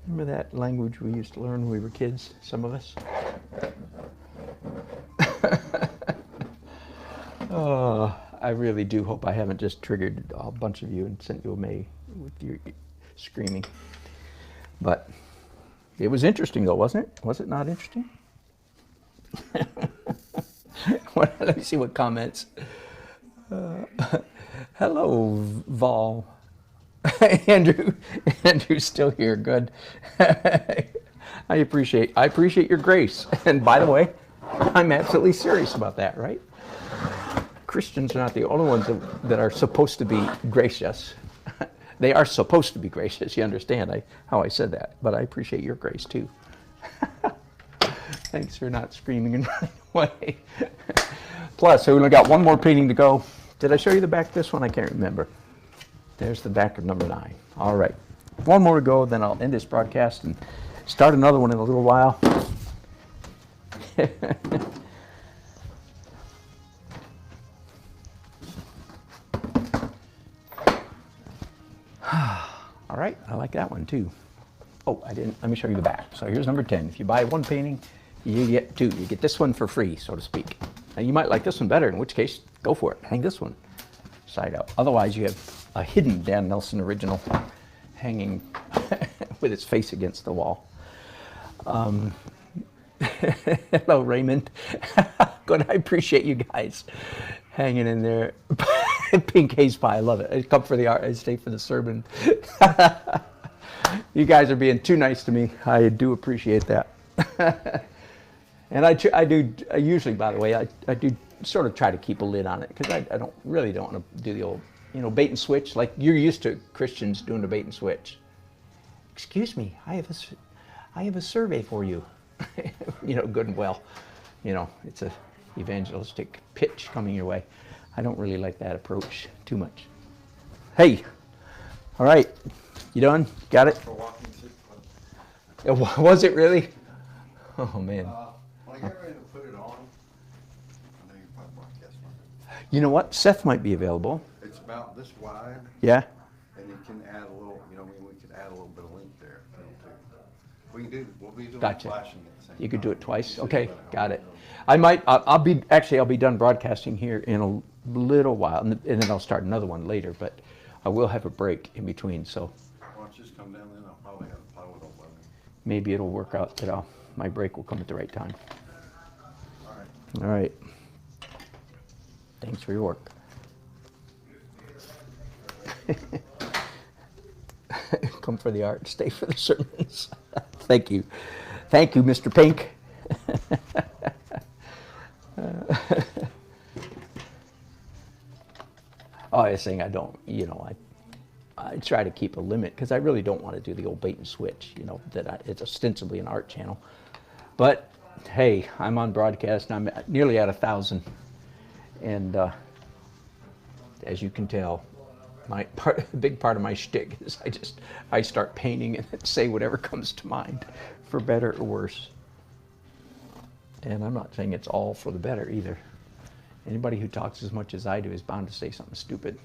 Remember that language we used to learn when we were kids, some of us? Oh, I really do hope I haven't just triggered a bunch of you and sent you away with your screaming. But it was interesting though, wasn't it? Was it not interesting? Let me see what comments. Hello, Vol. Andrew's still here. Good. I appreciate your grace. And by the way, I'm absolutely serious about that, right? Christians are not the only ones that are supposed to be gracious. They are supposed to be gracious. You understand how I said that, but I appreciate your grace too. Thanks for not screaming and running away. Plus, we only got one more painting to go. Did I show you the back of this one? I can't remember. There's the back of number 9. All right. One more to go, then I'll end this broadcast and start another one in a little while. All right. I like that one too. Oh, I didn't. Let me show you the back. So here's number 10. If you buy one painting, you get 2. You get this one for free, so to speak. And you might like this one better, in which case, go for it. Hang this one side out. Otherwise, you have a hidden Dan Nelson original hanging with its face against the wall. Hello, Raymond. Good. I appreciate you guys hanging in there. Pink haze pie. I love it. I come for the art. I stay for the sermon. You guys are being too nice to me. I do appreciate that. And I do usually, by the way, I do sort of try to keep a lid on it because I don't want to do the old, bait and switch. Like you're used to Christians doing the bait and switch. Excuse me, I have a survey for you. Good and well. It's a evangelistic pitch coming your way. I don't really like that approach too much. Hey, all right, you done? Got it? Was it really? Oh man. When I get ready to put it on, I know you probably broadcast one. You know what? Seth might be available. It's about this wide, Yeah? and you can add a little, we could add a little bit of length there. We'll be doing Gotcha. flashing at the same You could do time. it twice? You see Okay, what got it. I'll be done broadcasting here in a little while, and then I'll start another one later, but I will have a break in between, so Why don't you just come down then? I'll probably have the plywood over me. maybe it'll work out that my break will come at the right time. All right. All right. Thanks for your work. Come for the art, stay for the sermons. Thank you. Thank you, Mr. Pink. Oh, I was saying I don't, I try to keep a limit because I really don't want to do the old bait and switch, it's ostensibly an art channel. But hey, I'm on broadcast and I'm nearly at 1,000. And as you can tell, a big part of my shtick is I start painting and say whatever comes to mind, for better or worse. And I'm not saying it's all for the better either. Anybody who talks as much as I do is bound to say something stupid.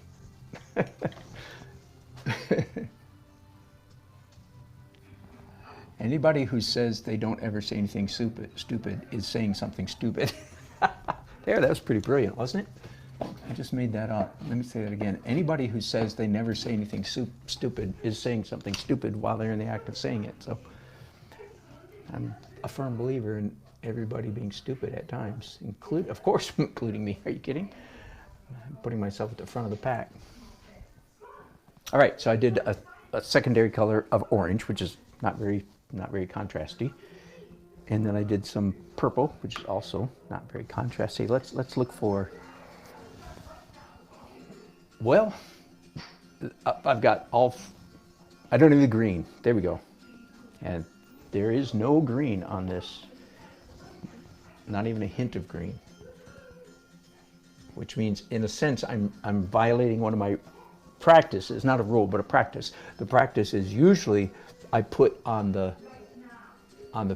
Anybody who says they don't ever say anything stupid is saying something stupid. There, that was pretty brilliant, wasn't it? I just made that up. Let me say that again. Anybody who says they never say anything stupid is saying something stupid while they're in the act of saying it. So I'm a firm believer in everybody being stupid at times, of course, including me. Are you kidding? I'm putting myself at the front of the pack. All right, so I did a secondary color of orange, which is not very contrasty, and then I did some purple, which is also not very contrasty. Let's look for. Well, I've got I don't need the green. There we go, and there is no green on this. Not even a hint of green, which means, in a sense, I'm violating one of my practices. Not a rule, but a practice. The practice is usually I put on the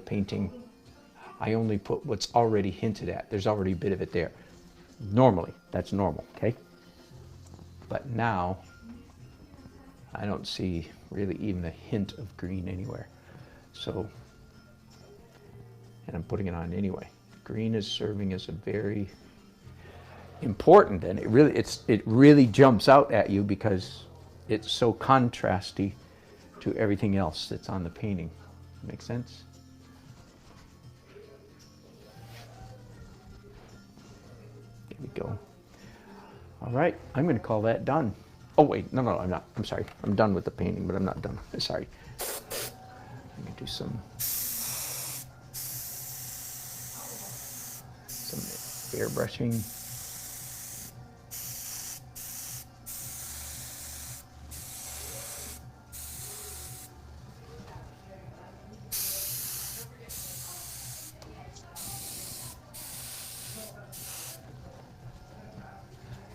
painting, I only put what's already hinted at. There's already a bit of it there. Normally, that's normal, okay? But now, I don't see really even a hint of green anywhere. So, and I'm putting it on anyway. Green is serving as a very important, and it really jumps out at you because it's so contrasty to everything else that's on the painting. Make sense? There we go. All right, I'm going to call that done. Oh wait, no, I'm not. I'm sorry. I'm done with the painting, but I'm not done. Sorry. I'm going to do some airbrushing.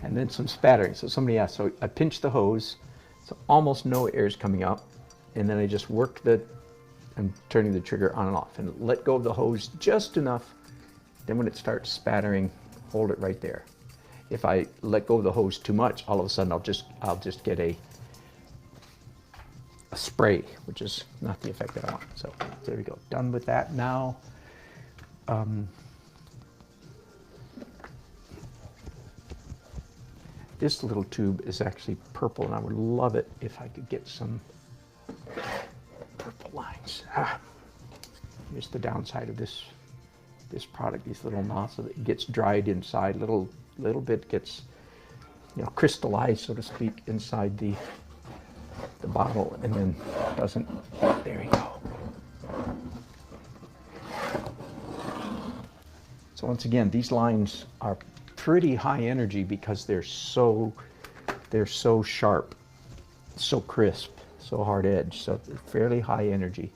And then some spattering. So somebody asked, so I pinch the hose, so almost no air is coming up, and then I just work I'm turning the trigger on and off, and let go of the hose just enough. Then when it starts spattering, hold it right there. If I let go of the hose too much, all of a sudden I'll just get a spray, which is not the effect that I want. So there we go, done with that now. This little tube is actually purple, and I would love it if I could get some purple lines. Here's the downside of this product, these little nozzles. It gets dried inside, little bit gets crystallized, so to speak, inside the bottle, and then doesn't. There we go. So once again, these lines are pretty high energy because they're so sharp, so crisp, so hard edged, so they're fairly high energy.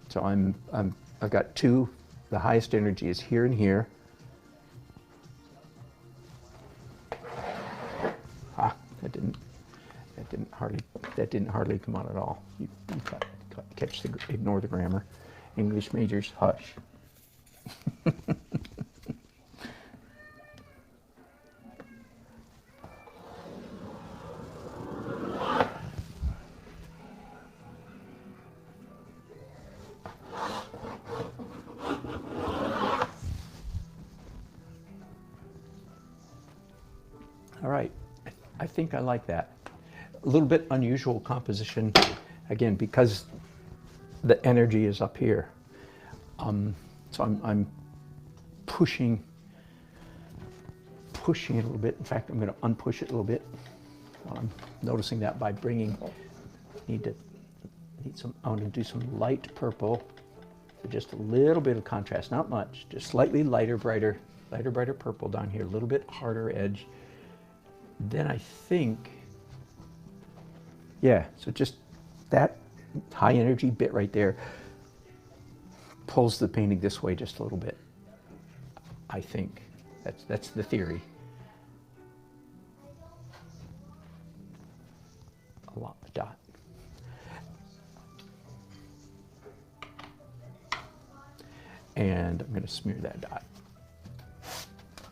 So I've got two. The highest energy is here and here. That didn't hardly come out at all. You ignore the grammar. English majors, hush. All right, I think I like that. A little bit unusual composition, again, because the energy is up here. So I'm pushing it a little bit. In fact, I'm going to unpush it a little bit. I'm noticing that by need to I want to do some light purple for just a little bit of contrast, not much, just slightly lighter, brighter purple down here, a little bit harder edge. Then I think, yeah, so just that high energy bit right there pulls the painting this way just a little bit. I think that's the theory. A dot. And I'm going to smear that dot.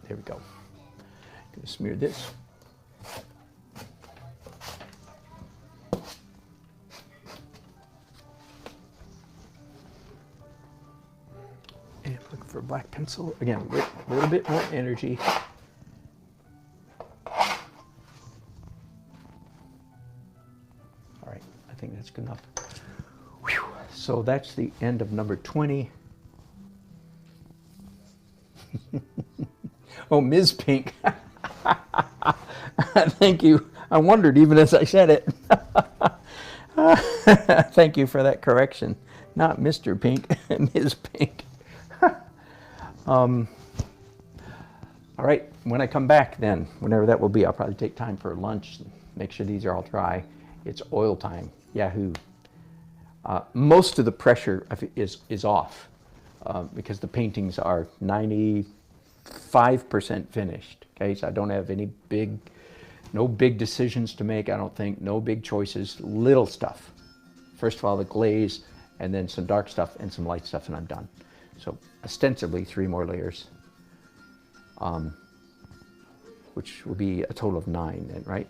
There we go. I'm going to smear this. And look for a black pencil. Again, a little bit more energy. All right, I think that's good enough. Whew. So that's the end of number 20. Oh, Ms. Pink. Thank you. I wondered even as I said it. Thank you for that correction. Not Mr. Pink, Ms. Pink. All right, when I come back then, whenever that will be, I'll probably take time for lunch, make sure these are all dry. It's oil time. Yahoo. Most of the pressure is off because the paintings are 95% finished. Okay, so I don't have no big decisions to make, I don't think, no big choices, little stuff. First of all, the glaze, and then some dark stuff and some light stuff, and I'm done. So ostensibly 3 more layers, which will be a total of 9 then, right?